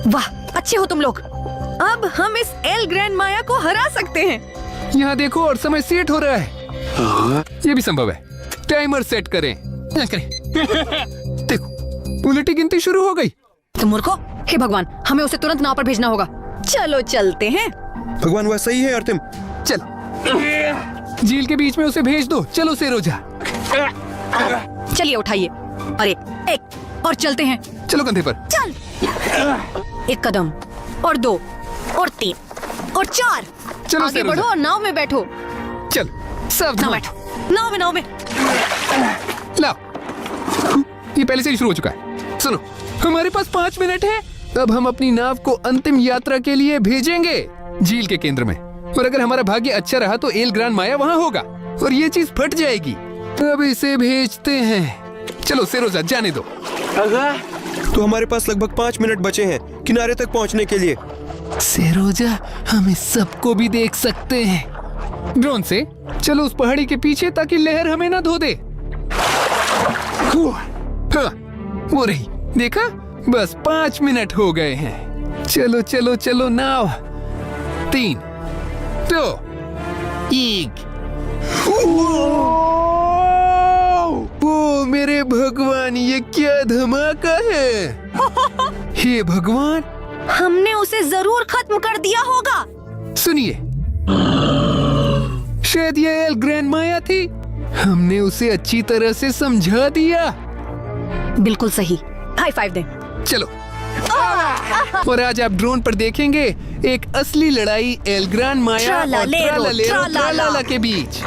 वाह, अच्छे हो तुम लोग। अब हम इस एल ग्रैंड माया को हरा सकते हैं। यहाँ देखो, और समय सेट हो रहा है। ये भी संभव है। टाइमर सेट करें। देखो, उलटी गिनती शुरू हो गई। तुम मूर्खो। हे भगवान, हमें उसे तुरंत नाव पर भेजना होगा। चलो चलते हैं। भगवान, वह सही है अर्तिम। चलो, झील के बीच में उसे भेज दो। चलो सिरोजा। चलिए उठाइए। अरे एक और चलते हैं। चलो कंधे पर। चल। एक कदम और 2 और 3 और 4। चलो आगे सिरोजा। बढ़ो और नाव में बैठो। चलो, नाव सावधान। बैठो। नाव में। लाओ, ये पहले से ही शुरू हो चुका है। सुनो, हमारे पास 5 मिनट है। अब हम अपनी नाव को अंतिम यात्रा के लिए भेजेंगे झील के केंद्र में। और अगर हमारा भाग्य अच्छा रहा तो एल ग्रांड माया वहाँ होगा और ये चीज फट जाएगी। अब इसे भेजते हैं। चलो सिरोजा, जाने दो। तो हमारे पास लगभग 5 मिनट बचे हैं किनारे तक पहुंचने के लिए। सिरोजा, हम इस सबको भी देख सकते हैं ड्रोन से। चलो उस पहाड़ी के पीछे, ताकि लहर हमें ना धो दे। हाँ, वो रही, देखा? बस 5 मिनट हो गए हैं। चलो चलो चलो नाव। 3, 2, 1। ओ मेरे भगवान, ये क्या धमाका है। हे भगवान, हमने उसे जरूर खत्म कर दिया होगा। सुनिए, शायद ये एल ग्रैंड माया थी। हमने उसे अच्छी तरह से समझा दिया। बिल्कुल सही। हाई फाइव दें। चलो, और आज आप ड्रोन पर देखेंगे एक असली लड़ाई एल ग्रैंड माया और ट्रालालेरो के बीच।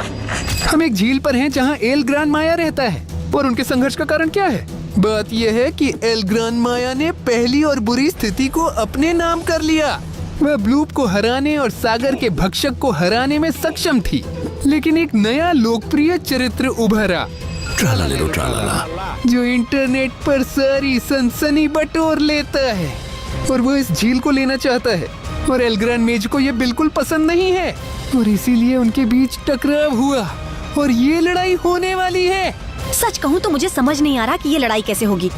हम एक झील पर हैं जहां एल ग्रैंड माया रहता है। और उनके संघर्ष का कारण क्या है? बात यह है कि एल ग्रैंड माया ने पहली और बुरी स्थिति को अपने नाम कर लिया। वह ब्लूप को हराने और सागर के भक्षक को हराने में सक्षम थी, लेकिन एक नया लोकप्रिय चरित्र उभरा, ट्रालालेरो ट्रालाला, जो इंटरनेट पर सारी सनसनी बटोर लेता है। और वो इस झील को लेना चाहता है, और एल ग्रैंड मेज को ये बिल्कुल पसंद नहीं है, और इसीलिए उनके बीच टकराव हुआ और ये लड़ाई होने वाली है। सच कहूँ तो मुझे समझ नहीं आ रहा कि ये लड़ाई कैसे होगी,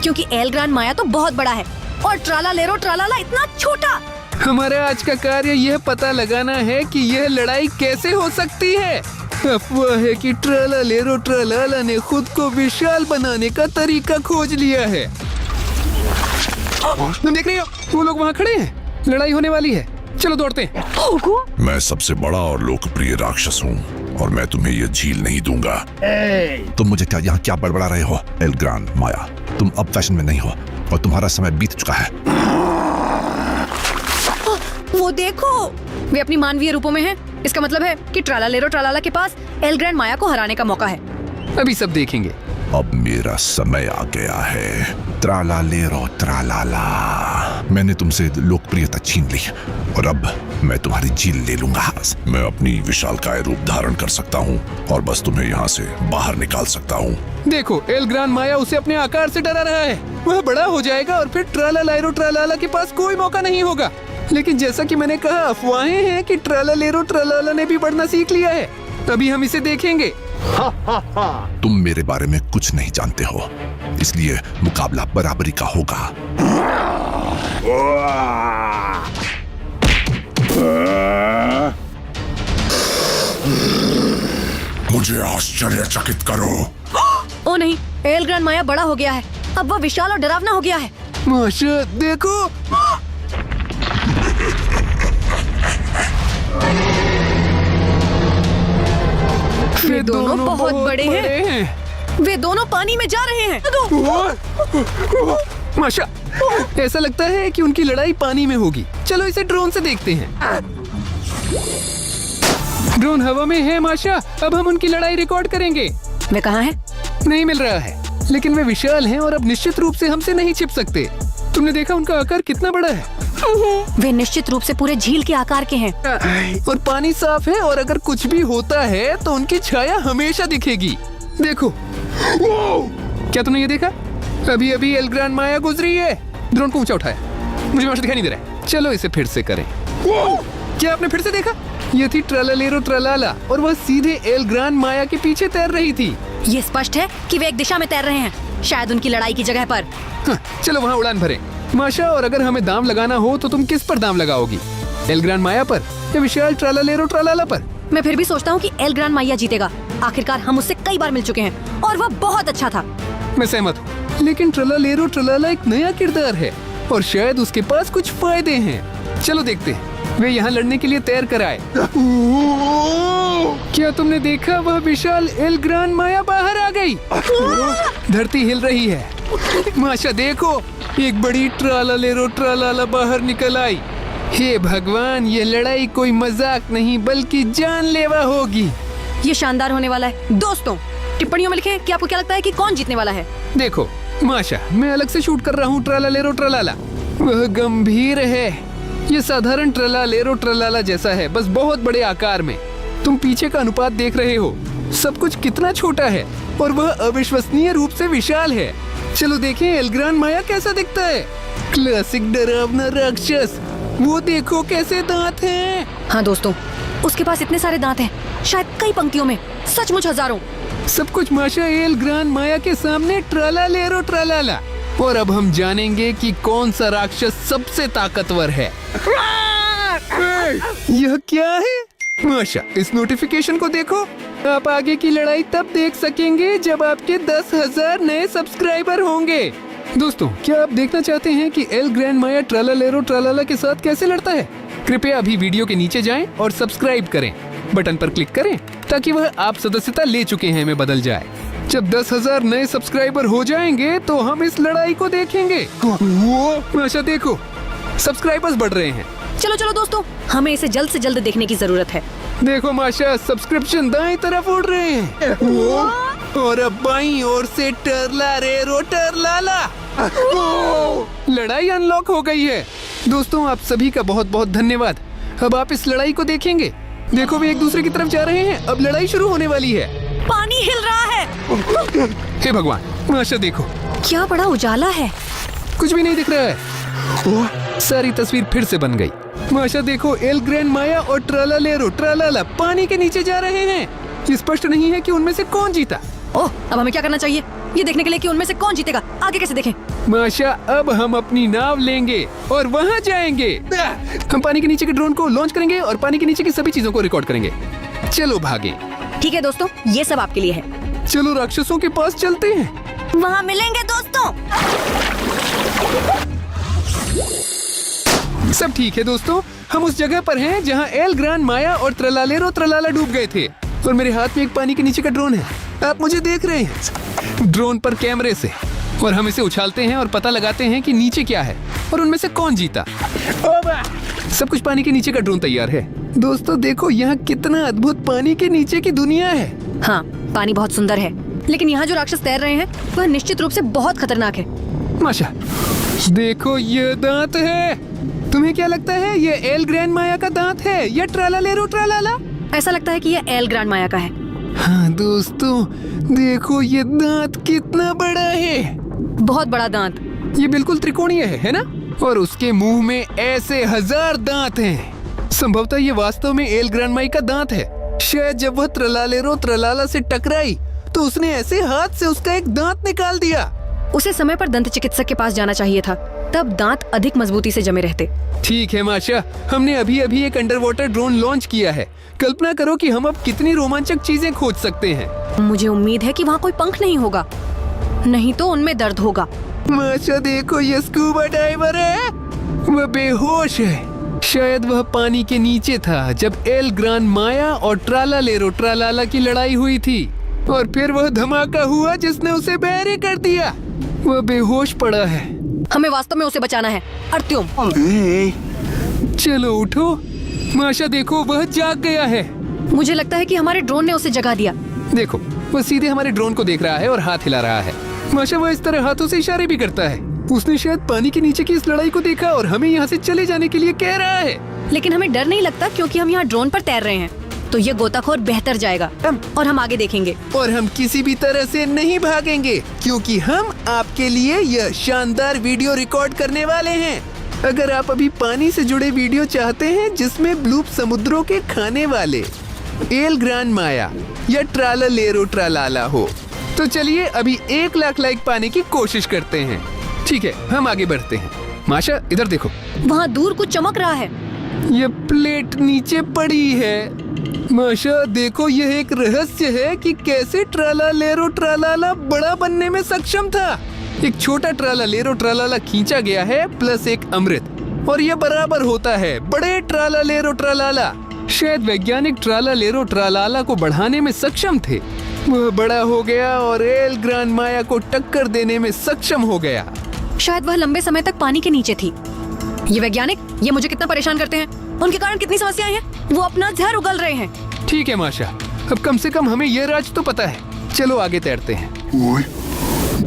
क्योंकि एल ग्रैंड माया तो बहुत बड़ा है और ट्रालालेरो ट्रालाला इतना छोटा। हमारा आज का कार्य यह पता लगाना है कि यह लड़ाई कैसे हो सकती है। अफवाह है कि ट्रालालेरो ट्रालाला ने खुद को विशाल बनाने का तरीका खोज लिया है। तुम देख रही हो, वो लोग वहाँ खड़े हैं। लड़ाई होने वाली है। चलो दौड़ते हैं। मैं सबसे बड़ा और लोकप्रिय राक्षस हूँ और मैं तुम्हें ये झील नहीं दूंगा। तुम मुझे यहाँ क्या बड़बड़ा रहे हो? एल ग्रैंड माया, तुम अब फैशन में नहीं हो। और तुम्हारा समय बीत चुका है। वो देखो, वे अपनी मानवीय रूपों में हैं। इसका मतलब है कि ट्रालालेरो ट्रालाला के पास एल ग्रैंड माया को हराने का मौका है। अभी सब देखेंगे। अब मेरा समय आ गया है। ट्रालालेरो ट्रालाला, मैंने तुमसे लोकप्रियता छीन ली और अब मैं तुम्हारी झील ले लूंगा। मैं अपनी विशालकाय रूप धारण कर सकता हूँ और बस तुम्हें यहाँ से बाहर निकाल सकता हूँ। देखो, एल ग्रांड माया उसे अपने आकार से डरा रहा है। वह बड़ा हो जाएगा और फिर ट्रालालेरो ट्रालाला के पास कोई मौका नहीं होगा। लेकिन जैसा कि मैंने कहा, अफवाहें हैं कि ट्रालालेरो ट्रालाला ने भी बढ़ना सीख लिया है। अभी हम इसे देखेंगे। तुम मेरे बारे में कुछ नहीं जानते हो, इसलिए मुकाबला बराबरी का होगा। मुझे आश्चर्यचकित करो। ओ नहीं, एल ग्रैंड माया बड़ा हो गया है। अब वह विशाल और डरावना हो गया है। माशा, देखो। वे दोनों बहुत बड़े हैं। वे दोनों पानी में जा रहे हैं। माशा, ऐसा लगता है कि उनकी लड़ाई पानी में होगी। चलो इसे ड्रोन से देखते हैं। ड्रोन हवा में है माशा। अब हम उनकी लड़ाई रिकॉर्ड करेंगे। वे कहाँ हैं? नहीं मिल रहा है, लेकिन वे विशाल हैं और अब निश्चित रूप से हमसे नहीं छिप सकते। तुमने देखा उनका आकार कितना बड़ा है? वे निश्चित रूप से पूरे झील के आकार के हैं। और पानी साफ है और अगर कुछ भी होता है तो उनकी छाया हमेशा दिखेगी। देखो, क्या तुमने ये देखा? अभी अभी एल ग्रैंड माया गुजरी है। ड्रोन को ऊंचा उठाया। मुझे वहां से दिखाई नहीं दे रहा है। चलो इसे फिर से करें। क्या आपने फिर से देखा? ये थी ट्रालालेरो ट्रालाला और वह सीधे एल ग्रैंड माया के पीछे तैर रही थी। ये स्पष्ट है कि वे एक दिशा में तैर रहे हैं, शायद उनकी लड़ाई की जगह पर। हाँ, चलो वहाँ उड़ान भरें। माशा, और अगर हमें दाम लगाना हो तो तुम किस पर दाम लगाओगी? एल ग्रैंड माया पर या विशाल ट्रालालेरो ट्रालाला पर? मैं फिर भी सोचता हूँ कि एल ग्रैंड माया जीतेगा। आखिरकार हम उससे कई बार मिल चुके हैं और वह बहुत अच्छा था। मैं सहमत हूँ, लेकिन ट्रालालेरो ट्रालाला एक नया किरदार है और शायद उसके पास कुछ फायदे हैं। चलो देखते हैं। वे यहाँ लड़ने के लिए तैयार कर आए। क्या तुमने देखा? वह विशाल एल ग्रैंड माया बाहर आ गई। धरती हिल रही है। माशा, देखो, एक बड़ी ट्रालालेरो ट्रालाला बाहर निकल आई। हे भगवान, ये लड़ाई कोई मजाक नहीं बल्कि जानलेवा होगी। ये शानदार होने वाला है। दोस्तों, टिप्पणियों में लिखें कि आपको क्या लगता है कि कौन जीतने वाला है। देखो माशा, मैं अलग से शूट कर रहा हूँ ट्रालालेरो ट्रालाला। वह गंभीर है। ये साधारण ट्रालालेरो ट्रालाला जैसा है, बस बहुत बड़े आकार में। तुम पीछे का अनुपात देख रहे हो, सब कुछ कितना छोटा है और वह अविश्वसनीय रूप से विशाल है। चलो देखें एल ग्रैंड माया कैसा दिखता है। क्लासिक डरावना राक्षस। वो देखो कैसे दांत हैं। हाँ दोस्तों, उसके पास इतने सारे दांत हैं, शायद कई पंक्तियों में, सचमुच हजारों। सब कुछ माशा एल ग्रैंड माया के सामने ट्रालालेरो ट्रालाला। और अब हम जानेंगे कि कौन सा राक्षस सबसे ताकतवर है। यह क्या है? माशा, इस नोटिफिकेशन को देखो। आप आगे की लड़ाई तब देख सकेंगे जब आपके 10,000 नए सब्सक्राइबर होंगे। दोस्तों, क्या आप देखना चाहते हैं कि एल ग्रैंड माया ट्रालालेरो ट्रालाला के साथ कैसे लड़ता है? कृपया अभी वीडियो के नीचे जाएं और सब्सक्राइब करें। बटन पर क्लिक करें ताकि वह आप सदस्यता ले चुके हैं में बदल जाए। जब 10,000 नए सब्सक्राइबर हो जाएंगे तो हम इस लड़ाई को देखेंगे। माशा, देखो, सब्सक्राइबर्स बढ़ रहे हैं। चलो चलो दोस्तों, हमें इसे जल्द से जल्द देखने की जरूरत है। देखो माशा, सब्सक्रिप्शन दाएं तरफ उड़ रहे हैं और अब बाईं ओर से ट्रालालेरो ट्रालाला। लड़ाई अनलॉक हो गई है। दोस्तों, आप सभी का बहुत बहुत धन्यवाद। अब आप इस लड़ाई को देखेंगे। देखो, वे एक दूसरे की तरफ जा रहे हैं। अब लड़ाई शुरू होने वाली है। पानी हिल रहा है। हे भगवान, माशा देखो, क्या बड़ा उजाला है। कुछ भी नहीं दिख रहा है। सारी तस्वीर फिर से बन गई। माशा देखो, एल ग्रैंड माया और ट्रालालेरो ट्रालाला पानी के नीचे जा रहे हैं। ये स्पष्ट नहीं है कि उनमें से कौन जीता। ओह, अब हमें क्या करना चाहिए ये देखने के लिए कि उनमें से कौन जीतेगा? आगे कैसे देखें? माशा, अब हम अपनी नाव लेंगे और वहाँ जाएंगे। हम पानी के नीचे के ड्रोन को लॉन्च करेंगे और पानी के नीचे की सभी चीजों को रिकॉर्ड करेंगे। चलो भागे। ठीक है दोस्तों, ये सब आपके लिए है। चलो राक्षसों के पास चलते हैं। वहाँ मिलेंगे दोस्तों। सब ठीक है दोस्तों, हम उस जगह पर हैं जहाँ एल ग्रैंड माया और ट्रालालेरो ट्रालाला डूब गए थे और मेरे हाथ में एक पानी के नीचे का ड्रोन है। आप मुझे देख रहे हैं ड्रोन पर कैमरे से। और हम इसे उछालते हैं और पता लगाते हैं कि नीचे क्या है और उनमें से कौन जीता। सब कुछ पानी के नीचे का ड्रोन तैयार है। दोस्तों देखो यहाँ कितना अद्भुत पानी के नीचे की दुनिया है। हाँ, पानी बहुत सुंदर है, लेकिन यहाँ जो राक्षस तैर रहे हैं वह निश्चित रूप से बहुत खतरनाक है। माशा, देखो ये दांत है। तुम्हें क्या लगता है ये एल ग्रैंड माया का दांत है या ट्रालालेरो ट्रालाला? ऐसा लगता है कि यह एल ग्रांड माया का है। हाँ दोस्तों, देखो ये दांत कितना बड़ा है। बहुत बड़ा दांत। ये बिल्कुल त्रिकोणीय है ना? और उसके मुंह में ऐसे 1000 दांत हैं। संभवतः ये वास्तव में एल ग्रैंड माई का दांत है। शायद जब वह ट्रालालेरो ट्रालाला से टकराई तो उसने ऐसे हाथ से उसका एक दांत निकाल दिया। उसे समय पर दंत चिकित्सक के पास जाना चाहिए था, तब दांत अधिक मजबूती से जमे रहते। ठीक है माशा, हमने अभी अभी एक अंडर वाटर ड्रोन लॉन्च किया है। कल्पना करो कि हम अब कितनी रोमांचक चीजें खोज सकते हैं। मुझे उम्मीद है कि वहाँ कोई पंख नहीं होगा, नहीं तो उनमें दर्द होगा। माशा देखो ये स्कूबा डाइवर है। वह बेहोश है। शायद वह पानी के नीचे था जब एल ग्रांड माया और ट्रालालेरो ट्रालाला की लड़ाई हुई थी और फिर वह धमाका हुआ जिसने उसे बहरे कर दिया। वह बेहोश पड़ा है। हमें वास्तव में उसे बचाना है। अर्त्युम, चलो उठो। माशा देखो वह जाग गया है। मुझे लगता है कि हमारे ड्रोन ने उसे जगा दिया। देखो वह सीधे हमारे ड्रोन को देख रहा है और हाथ हिला रहा है। माशा वह इस तरह हाथों से इशारे भी करता है। उसने शायद पानी के नीचे की इस लड़ाई को देखा और हमें यहाँ से चले जाने के लिए कह रहा है। लेकिन हमें डर नहीं लगता क्योंकि हम यहाँ ड्रोन पर तैर रहे हैं, तो ये गोताखोर बेहतर जाएगा और हम आगे देखेंगे। और हम किसी भी तरह से नहीं भागेंगे क्योंकि हम आपके लिए यह शानदार वीडियो रिकॉर्ड करने वाले हैं। अगर आप अभी पानी से जुड़े वीडियो चाहते हैं जिसमें ब्लूप समुद्रों के खाने वाले एल ग्रांड माया या ट्रालालेरो ट्रालाला हो, तो चलिए अभी 1 लाख लाइक पाने की कोशिश करते हैं। ठीक है, हम आगे बढ़ते हैं। माशा इधर देखो, वहाँ दूर कुछ चमक रहा है। ये प्लेट नीचे पड़ी है। माशा देखो यह एक रहस्य है कि कैसे ट्रालालेरो ट्रालाला बड़ा बनने में सक्षम था। एक छोटा ट्रालालेरो ट्रालाला खींचा गया है प्लस एक अमृत और यह बराबर होता है बड़े ट्रालालेरो ट्रालाला। शायद वैज्ञानिक ट्रालालेरो ट्रालाला को बढ़ाने में सक्षम थे। वह बड़ा हो गया और एल ग्रांड माया को टक्कर देने में सक्षम हो गया। शायद वह लंबे समय तक पानी के नीचे थी। ये वैज्ञानिक ये मुझे कितना परेशान करते हैं। उनके कारण कितनी समस्याएं हैं। वो अपना जहर उगल रहे हैं। ठीक है माशा, अब कम से कम हमें यह राज तो पता है। चलो आगे तैरते हैं।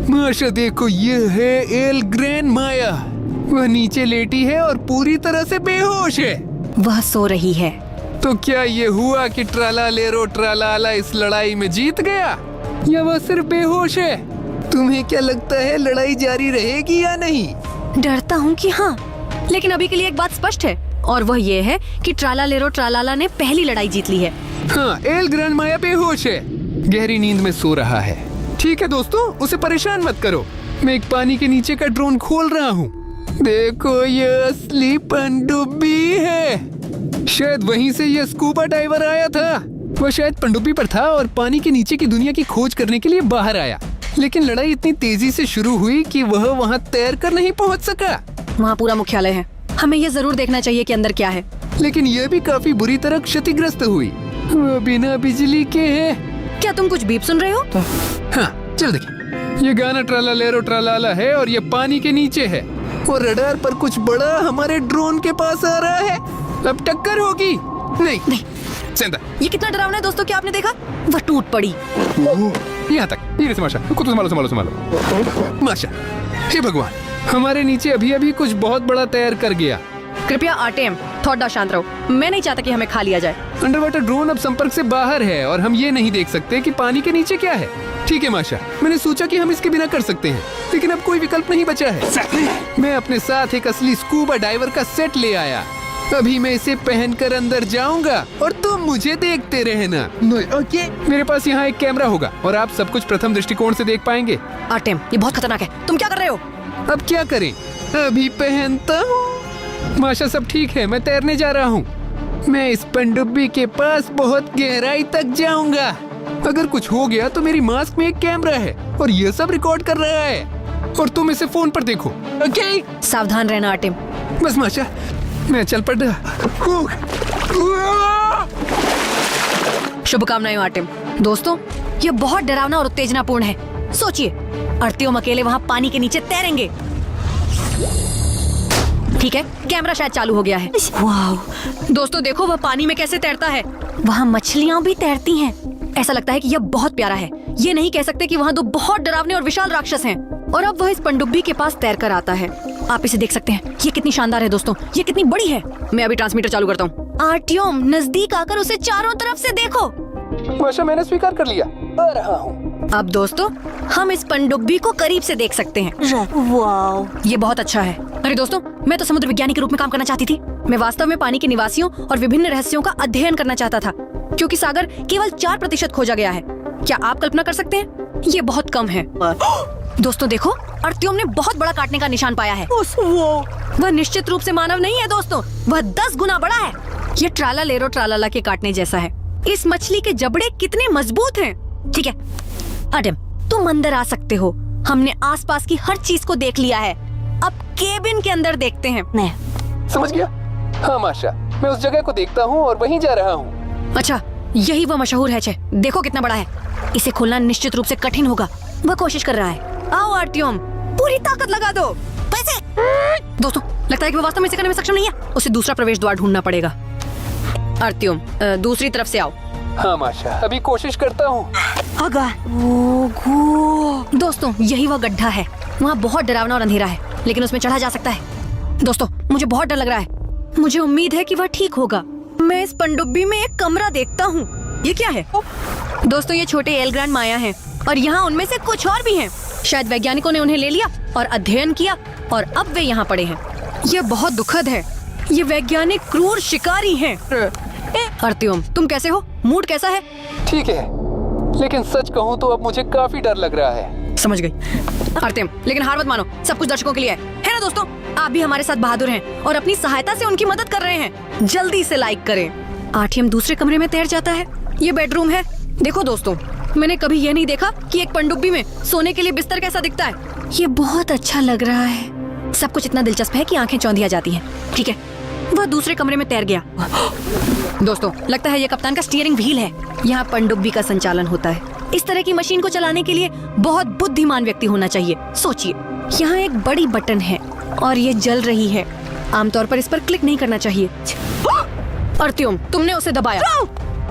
माशा देखो ये है एल ग्रैंड माया। वह नीचे लेटी है और पूरी तरह से बेहोश है। वह सो रही है। तो क्या ये हुआ कि ट्रालालेरो ट्रालाला इस लड़ाई में जीत गया या वह सिर्फ बेहोश है? तुम्हें क्या लगता है लड़ाई जारी रहेगी या नहीं? डरता हूँ कि हाँ, लेकिन अभी के लिए एक बात स्पष्ट है और वह ये है कि ट्रालालेरो ट्रालाला ने पहली लड़ाई जीत ली है। हाँ, एल ग्रैंड माया बेहोश है, गहरी नींद में सो रहा है। ठीक है दोस्तों, उसे परेशान मत करो। मैं एक पानी के नीचे का ड्रोन खोल रहा हूँ। देखो ये असली पनडुब्बी है। शायद वहीं से ये स्कूबा डाइवर आया था। वह शायद पनडुब्बी पर था और पानी के नीचे की दुनिया की खोज करने के लिए बाहर आया। लेकिन लड़ाई इतनी तेजी से शुरू हुई कि वह वहाँ तैर कर नहीं पहुँच सका। वहाँ पूरा मुख्यालय है। हमें ये जरूर देखना चाहिए कि अंदर क्या है। लेकिन यह भी काफी बुरी तरह क्षतिग्रस्त हुई। वह बिना बिजली के है। क्या तुम कुछ बीप सुन रहे हो? हाँ, चल देखिए। ये गाना ट्रालालेरो ट्रालाला है और ये पानी के नीचे है और रडार पर कुछ बड़ा हमारे ड्रोन के पास आ रहा है। अब टक्कर होगी। नहीं सेंधा, ये कितना डरावना है दोस्तों। क्या आपने देखा? वह टूट पड़ी। यहाँ तक। धीरे से माशा, खुद संभालो। माशा, हे भगवान, हमारे नीचे अभी अभी कुछ बहुत बड़ा तैर कर गया। कृपया आरटीएम थोड़ा शांत रहो। मैं नहीं चाहता कि हमें खा लिया जाए। अंडर वाटर ड्रोन अब संपर्क से बाहर है और हम ये नहीं देख सकते कि पानी के नीचे क्या है। ठीक है माशा, मैंने सोचा कि हम इसके बिना कर सकते हैं, लेकिन अब कोई विकल्प नहीं बचा है। मैं अपने साथ एक असली स्कूबा डाइवर का सेट ले आया। अभी मैं इसे पहनकर अंदर जाऊंगा और तुम मुझे देखते रहना। ओके, मेरे पास यहाँ एक कैमरा होगा और आप सब कुछ प्रथम दृष्टिकोण से देख पाएंगे। आरटीएम, ये बहुत खतरनाक है। तुम क्या कर रहे हो? अब क्या करें, अभी पहनता हूँ। माशा सब ठीक है, मैं तैरने जा रहा हूँ। मैं इस पनडुब्बी के पास बहुत गहराई तक जाऊंगा। अगर कुछ हो गया तो मेरी मास्क में एक कैमरा है और ये सब रिकॉर्ड कर रहा है और तुम इसे फोन पर देखो। ओके, सावधान रहना आरटीएम। बस माशा, मैं चल पड़ा। शुभकामनाएं आरटीएम। दोस्तों, यह बहुत डरावना और उत्तेजनापूर्ण है। सोचिए, अर्तियोम अकेले वहाँ पानी के नीचे तैरेंगे। ठीक है, कैमरा शायद चालू हो गया है। वाह दोस्तों, देखो वह पानी में कैसे तैरता है। वहाँ मछलियाँ भी तैरती हैं। ऐसा लगता है कि यह बहुत प्यारा है। ये नहीं कह सकते कि वहाँ दो बहुत डरावने और विशाल राक्षस हैं। और अब वह इस पनडुब्बी के पास तैरकर आता है। आप इसे देख सकते हैं। ये कितनी शानदार है दोस्तों, ये कितनी बड़ी है। मैं अभी ट्रांसमीटर चालू करता हूँ। आर्टियोम, नजदीक आकर उसे चारों तरफ से देखो। माशा, मैंने स्वीकार कर लिया, आ रहा हूँ। अब दोस्तों, हम इस पनडुब्बी को करीब से देख सकते हैं। वाह, ये बहुत अच्छा है। अरे दोस्तों, मैं तो समुद्र विज्ञानी के रूप में काम करना चाहती थी। मैं वास्तव में पानी के निवासियों और विभिन्न रहस्यों का अध्ययन करना चाहता था, क्योंकि सागर केवल 4% खोजा गया है। क्या आप कल्पना कर सकते हैं? ये बहुत कम है। दोस्तों देखो, अर्तियोम ने बहुत बड़ा काटने का निशान पाया है। वह निश्चित रूप से मानव नहीं है दोस्तों, वह 10 गुना बड़ा है। ये ट्रालालेरो ट्रालाला के काटने जैसा है। इस मछली के जबड़े कितने मजबूत हैं। ठीक है आर्टियम, तुम अंदर आ सकते हो। हमने आसपास की हर चीज को देख लिया है। अब केबिन के अंदर देखते हैं। समझ गया। हाँ माशा, मैं उस जगह को देखता हूँ और वहीं जा रहा हूँ। अच्छा, यही वह मशहूर हैच है। देखो कितना बड़ा है। इसे खोलना निश्चित रूप से कठिन होगा। वह कोशिश कर रहा है। आओ आर्टियम, पूरी ताकत लगा दो। पैसे। दोस्तों, लगता है कि वो वास्तव में इसे करने में सक्षम नहीं है। उसे दूसरा प्रवेश द्वार ढूंढना पड़ेगा। आर्टियम, दूसरी तरफ से आओ। हाँ माशा, अभी कोशिश करता हूँ। दोस्तों, यही वह गड्ढा है। वहाँ बहुत डरावना और अंधेरा है, लेकिन उसमें चढ़ा जा सकता है। दोस्तों, मुझे बहुत डर लग रहा है। मुझे उम्मीद है कि वह ठीक होगा। मैं इस पनडुब्बी में एक कमरा देखता हूँ। ये क्या है? दोस्तों, ये छोटे एल ग्रैंड माया हैं, और यहाँ उनमें से कुछ और भी हैं। शायद वैज्ञानिकों ने उन्हें ले लिया और अध्ययन किया, और अब वे यहाँ पड़े हैं। यह बहुत दुखद है। ये वैज्ञानिक क्रूर शिकारी हैं। अर्तियोम, तुम कैसे हो? मूड कैसा है? ठीक है, लेकिन सच कहूँ तो अब मुझे काफी डर लग रहा है। समझ गई अर्तियम, लेकिन हार मत मानो। सब कुछ दर्शकों के लिए है ना दोस्तों? आप भी हमारे साथ बहादुर हैं और अपनी सहायता से उनकी मदद कर रहे हैं। जल्दी से लाइक करें। आर्टियम दूसरे कमरे में तैर जाता है। ये बेडरूम है। देखो दोस्तों, मैंने कभी ये नहीं देखा कि एक पनडुब्बी में सोने के लिए बिस्तर कैसा दिखता है। ये बहुत अच्छा लग रहा है। सब कुछ इतना दिलचस्प है कि आंखें चौंधिया जाती हैं। ठीक है, वह दूसरे कमरे में तैर गया। दोस्तों, लगता है ये कप्तान का स्टीयरिंग व्हील है। यहाँ पनडुब्बी का संचालन होता है। इस तरह की मशीन को चलाने के लिए बहुत बुद्धिमान व्यक्ति होना चाहिए। सोचिए, यहाँ एक बड़ी बटन है और ये जल रही है। आमतौर पर इस पर क्लिक नहीं करना चाहिए। अर्तियम, तुमने उसे दबाया।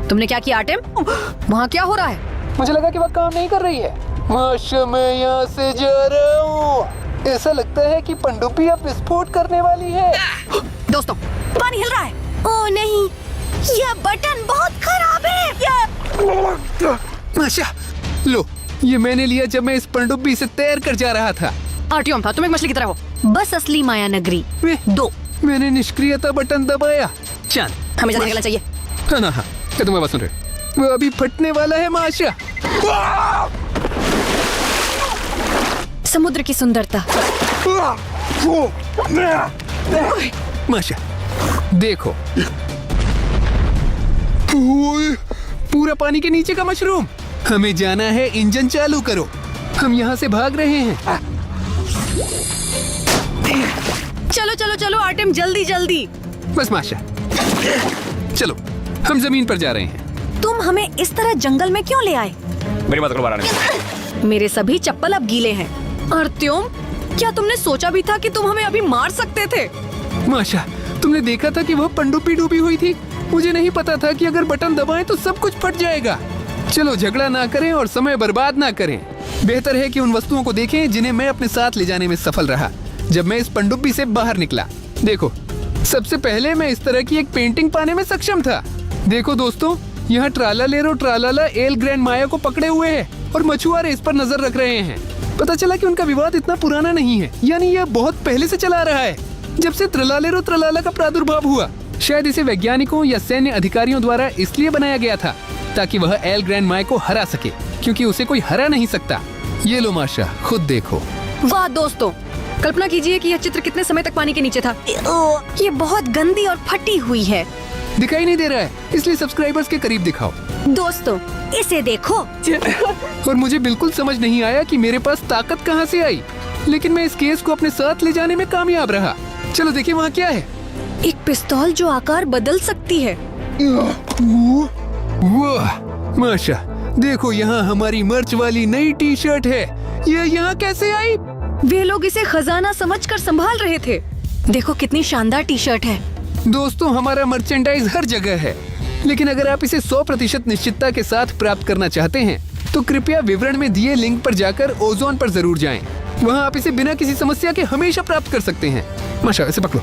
तुमने क्या किया आर्टियम? वहाँ क्या हो रहा है? मुझे लगा कि वह काम नहीं कर रही है। माशा, मैं यहाँ से जा रहा हूँ। ऐसा लगता है कि पनडुब्बी अब विस्फोट करने वाली है। दोस्तों, पानी हिल रहा है। ओह नहीं, यह बटन बहुत खराब है। माशा, लो, ये मैंने लिया जब मैं इस पनडुब्बी से तैर कर जा रहा था। आर्टियम था, तुम एक मछली की तरह हो। बस असली माया नगरी। मैंने निष्क्रियता बटन दबाया। चल, हमें जल्दी निकलना चाहिए। हाँ ना, हाँ, क्या तुम्हें बात सुन रहे? वो अभी फटने वाला है माशा। समुद्र की सुंदरता। माशा, देखो, पूरा पानी के नीचे का मशरूम। हमें जाना है। इंजन चालू करो। हम यहाँ से भाग रहे हैं। चलो चलो चलो आर्टियम, जल्दी जल्दी। बस माशा, चलो, हम जमीन पर जा रहे हैं। तुम हमें इस तरह जंगल में क्यों ले आए? मेरी मत करो बारानी। मेरे सभी चप्पल अब गीले हैं। अर्तियम, क्या तुमने सोचा भी था कि तुम हमें अभी मार सकते थे? माशा, तुमने देखा था कि वह पनडुब्बी डूबी हुई थी। मुझे नहीं पता था कि अगर बटन दबाएं तो सब कुछ फट जाएगा। चलो, झगड़ा ना करें और समय बर्बाद ना करें। बेहतर है कि उन वस्तुओं को देखें जिन्हें मैं अपने साथ ले जाने में सफल रहा जब मैं इस पनडुब्बी से बाहर निकला। देखो, सबसे पहले मैं इस तरह की एक पेंटिंग पाने में सक्षम था। देखो दोस्तों, यहाँ ट्रालालेरो ट्रालाला एल ग्रैंड माया को पकड़े हुए है और मछुआरे इस पर नजर रख रहे हैं। पता चला कि उनका विवाद इतना पुराना नहीं है, यानी यह बहुत पहले से चला रहा है, जब से ट्रालालेरो ट्रालाला का प्रादुर्भाव हुआ। शायद इसे वैज्ञानिकों या सैन्य अधिकारियों द्वारा इसलिए बनाया गया था ताकि वह एल ग्रैंड माया को हरा सके, क्योंकि उसे कोई हरा नहीं सकता। ये लो माशा, खुद देखो। वाह दोस्तों, कल्पना कीजिए कि यह चित्र कितने समय तक पानी के नीचे था। ये बहुत गंदी और फटी हुई है। दिखाई नहीं दे रहा है, इसलिए सब्सक्राइबर्स के करीब दिखाओ। दोस्तों, इसे देखो। और मुझे बिल्कुल समझ नहीं आया कि मेरे पास ताकत कहाँ से आई, लेकिन मैं इस केस को अपने साथ ले जाने में कामयाब रहा। चलो देखिए वहाँ क्या है। एक पिस्तौल जो आकार बदल सकती है। वाह माशा, देखो यहाँ हमारी मर्च वाली नई टी शर्ट है। ये यहाँ कैसे आई? वे लोग इसे खजाना समझकर संभाल रहे थे। देखो कितनी शानदार टी शर्ट है। दोस्तों, हमारा मर्चेंडाइज हर जगह है, लेकिन अगर आप इसे 100% निश्चितता के साथ प्राप्त करना चाहते हैं तो कृपया विवरण में दिए लिंक पर जाकर ओजोन पर जरूर जाएं। वहाँ आप इसे बिना किसी समस्या के हमेशा प्राप्त कर सकते हैं। माशा, इसे पकड़ो।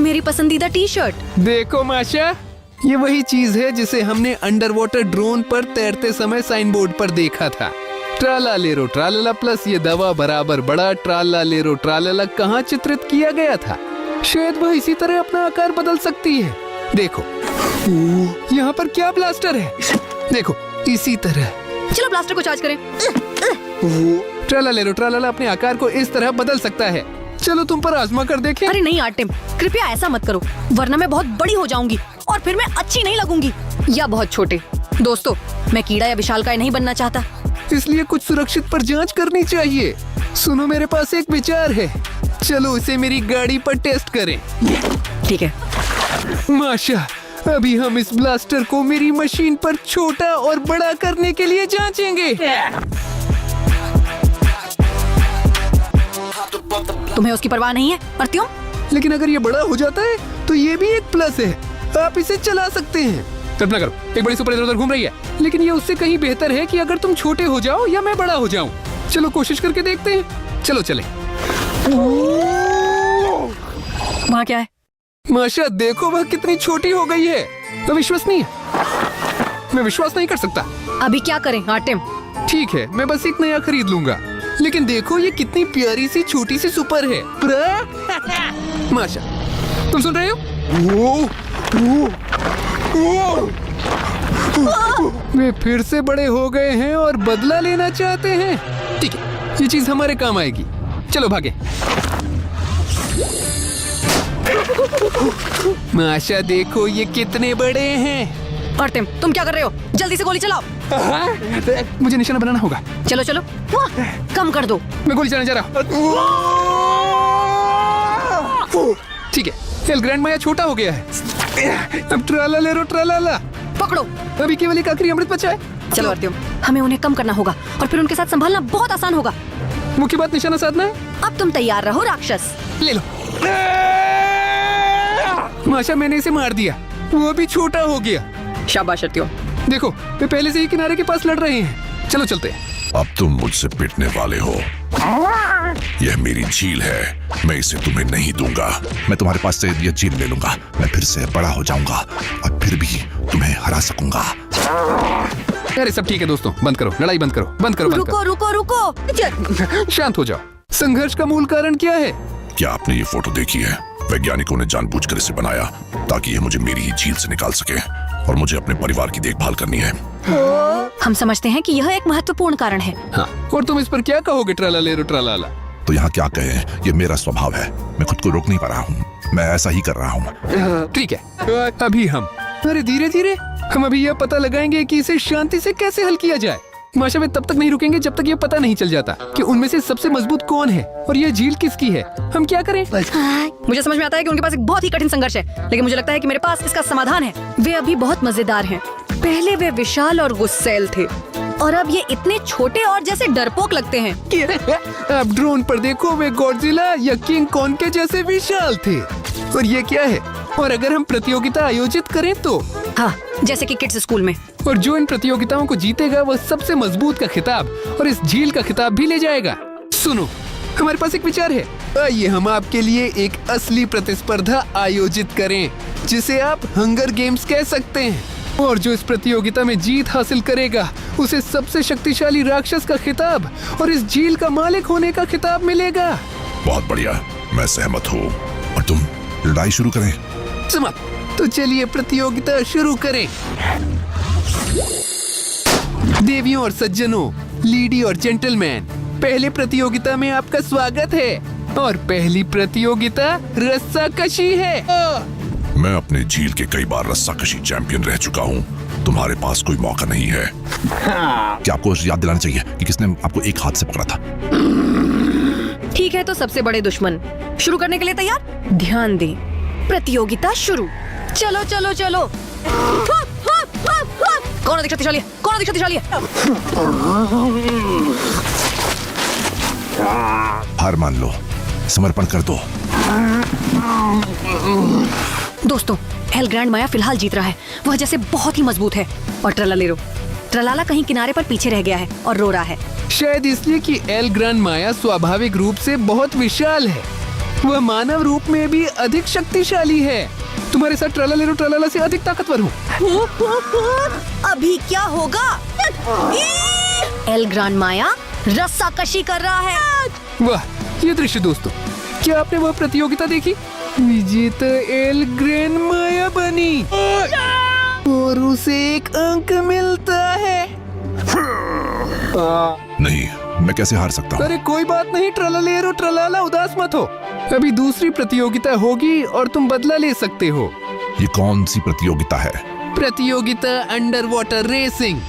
मेरी पसंदीदा टी शर्ट। देखो माशा, ये वही चीज है जिसे हमने अंडर वाटर ड्रोन पर तैरते समय साइन बोर्ड पर देखा था। ट्राला लेरो ट्रालला प्लस ये दवा बराबर बड़ा ट्राला लेरो ट्रालला कहाँ चित्रित किया गया था? शायद वह इसी तरह अपना आकार बदल सकती है। देखो यहाँ पर क्या ब्लास्टर है? देखो इसी तरह। चलो ब्लास्टर को चार्ज करें। ट्राला लेरो ट्रालला अपने आकार को इस तरह बदल सकता है। चलो तुम पर आजमा कर देखें। अरे नहीं आर्टिम, कृपया ऐसा मत करो, वरना मैं बहुत बड़ी हो जाऊंगी और फिर मैं अच्छी नहीं लगूंगी, या बहुत छोटे। दोस्तों, मैं कीड़ा या विशालकाय नहीं बनना चाहता। इसलिए कुछ सुरक्षित पर जांच करनी चाहिए। सुनो, मेरे पास एक विचार है। चलो इसे मेरी गाड़ी पर टेस्ट करें। ठीक है। माशा, अभी हम इस ब्लास्टर को मेरी मशीन पर छोटा और बड़ा करने के लिए जांचेंगे। तुम्हें उसकी परवाह नहीं है अर्त्यम? लेकिन अगर ये बड़ा हो जाता है तो ये भी एक प्लस है। आप इसे चला सकते हैं। कल्पना करो, एक बड़ी सुपर इधर-उधर घूम रही है, लेकिन ये उससे कहीं बेहतर है कि अगर तुम छोटे हो जाओ या मैं बड़ा हो जाऊं। चलो कोशिश करके देखते हैं। चलो चले। वहाँ क्या है? माशा, देखो वह कितनी छोटी हो गई है। अविश्वसनीय। मैं विश्वास नहीं कर सकता। अभी क्या करें आर्टिम? ठीक है, मैं बस एक नया खरीद लूंगा। लेकिन देखो ये कितनी प्यारी सी छोटी सी सुपर है। माशा, तुम सुन रहे हो? वे फिर से बड़े हो गए हैं और बदला लेना चाहते हैं। ठीक है, ये चीज हमारे काम आएगी। चलो भागे। माशा, देखो ये कितने बड़े हैं। आर्टिम, तुम क्या कर रहे हो? जल्दी से गोली चलाओ। मुझे निशाना बनाना होगा। चलो चलो, कम कर दो। मैं गोली चलाने जा रहा हूँ। ठीक है, एल ग्रैंड माया छोटा हो गया है। अब ट्राला लेरो ट्रालाला। पकड़ो। अभी केवल एक आखिरी अमृत बचा है। चलो अर्त्यम, हमें उन्हें कम करना होगा और फिर उनके साथ संभालना बहुत आसान होगा। मुख्य बात निशाना साधना है। अब तुम तैयार रहो राक्षस। ले लो। माशा, मैंने इसे मार दिया। वो भी छोटा हो गया। शाबाश अर्त्यम। देखो, वे पहले से ही किनारे के पास लड़ रहे हैं। चलो चलते हैं। अब तुम मुझसे पिटने वाले हो। यह मेरी झील है, मैं इसे तुम्हें नहीं दूंगा। मैं तुम्हारे पास से यह झील ले लूंगा। मैं फिर से बड़ा हो जाऊंगा और फिर भी तुम्हें हरा सकूंगा। अरे सब ठीक है दोस्तों, बंद करो, लड़ाई बंद करो, बंद करो, बंद रुको रुको रुको। करो। शांत हो जाओ। संघर्ष का मूल कारण क्या है? क्या आपने ये फोटो देखी है? वैज्ञानिकों ने जानबूझकर इसे बनाया ताकि यह मुझे मेरी ही झील से निकाल सके और मुझे अपने परिवार की देखभाल करनी है। हम समझते हैं कि यह एक महत्वपूर्ण कारण है। हाँ, और तुम इस पर क्या कहोगे ट्राला लेरो ट्रालाला? तो यहाँ क्या कहें, ये मेरा स्वभाव है। मैं खुद को रोक नहीं पा रहा हूँ, मैं ऐसा ही कर रहा हूँ। ठीक है, अभी हम धीरे धीरे हम अभी यह पता लगाएंगे कि इसे शांति से कैसे हल किया जाए। माशा, वे तब तक नहीं रुकेंगे जब तक ये पता नहीं चल जाता कि उनमें से सबसे मजबूत कौन है और यह झील किसकी है। हम क्या करें? मुझे समझ में आता है कि उनके पास एक बहुत ही कठिन संघर्ष है, लेकिन मुझे लगता है कि मेरे पास इसका समाधान है। वे अभी बहुत मजेदार हैं। पहले वे विशाल और गुस्सैल थे और अब ये इतने छोटे और जैसे डरपोक लगते हैं। अब ड्रोन पर देखो, वे गॉडजिला या किंग कॉन्ग के जैसे विशाल थे। और ये क्या है? और अगर हम प्रतियोगिता आयोजित करें तो? हाँ, जैसे कि किड्स स्कूल में। और जो इन प्रतियोगिताओं को जीतेगा वह सबसे मजबूत का खिताब और इस झील का खिताब भी ले जाएगा। सुनो, हमारे पास एक विचार है। आइए हम आपके लिए एक असली प्रतिस्पर्धा आयोजित करें जिसे आप हंगर गेम्स कह सकते हैं। और जो इस प्रतियोगिता में जीत हासिल करेगा उसे सबसे शक्तिशाली राक्षस का खिताब और इस झील का मालिक होने का खिताब मिलेगा। बहुत बढ़िया, मैं सहमत हूँ। और तुम लड़ाई शुरू करें। समाप्त। तो चलिए प्रतियोगिता शुरू करें। देवियों और सज्जनों, लीडी और जेंटलमैन, पहले प्रतियोगिता में आपका स्वागत है। और पहली प्रतियोगिता रस्साकशी है। मैं अपने झील के कई बार रस्साकशी चैंपियन रह चुका हूँ। तुम्हारे पास कोई मौका नहीं है। क्या आपको याद दिलाना चाहिए कि किसने आपको एक हाथ से पकड़ा था? ठीक है, तो सबसे बड़े दुश्मन। शुरू करने के लिए तैयार? ध्यान दें, प्रतियोगिता शुरू। चलो चलो चलो। कौन अधिक शक्तिशाली है? कौन अधिक शक्तिशाली है? हार मान लो, समर्पण कर दो। दोस्तों, एल ग्रैंड माया फिलहाल जीत रहा है। वह जैसे बहुत ही मजबूत है। और ट्रलाला कहीं किनारे पर पीछे रह गया है और रो रहा है। शायद इसलिए कि एल ग्रैंड माया स्वाभाविक रूप से बहुत विशाल है। वह मानव रूप में भी अधिक शक्तिशाली है। तुम्हारे साथ ट्रालालेरो ट्रालाला से अधिक ताकतवर हूँ। अभी क्या होगा? एल ग्रैंड माया रस्साकशी कर रहा है। वाह, ये दृश्य दोस्तों, क्या आपने वह प्रतियोगिता देखी? विजेता एल ग्रैंड माया बनी और उसे 1 अंक मिलता है। नहीं, मैं कैसे हार सकता हूँ? अरे कोई बात नहीं ट्रालालेरो ट्रालाला, उदास मत हो। अभी दूसरी प्रतियोगिता होगी और तुम बदला ले सकते हो। ये कौन सी प्रतियोगिता है? प्रतियोगिता अंडर वाटर रेसिंग।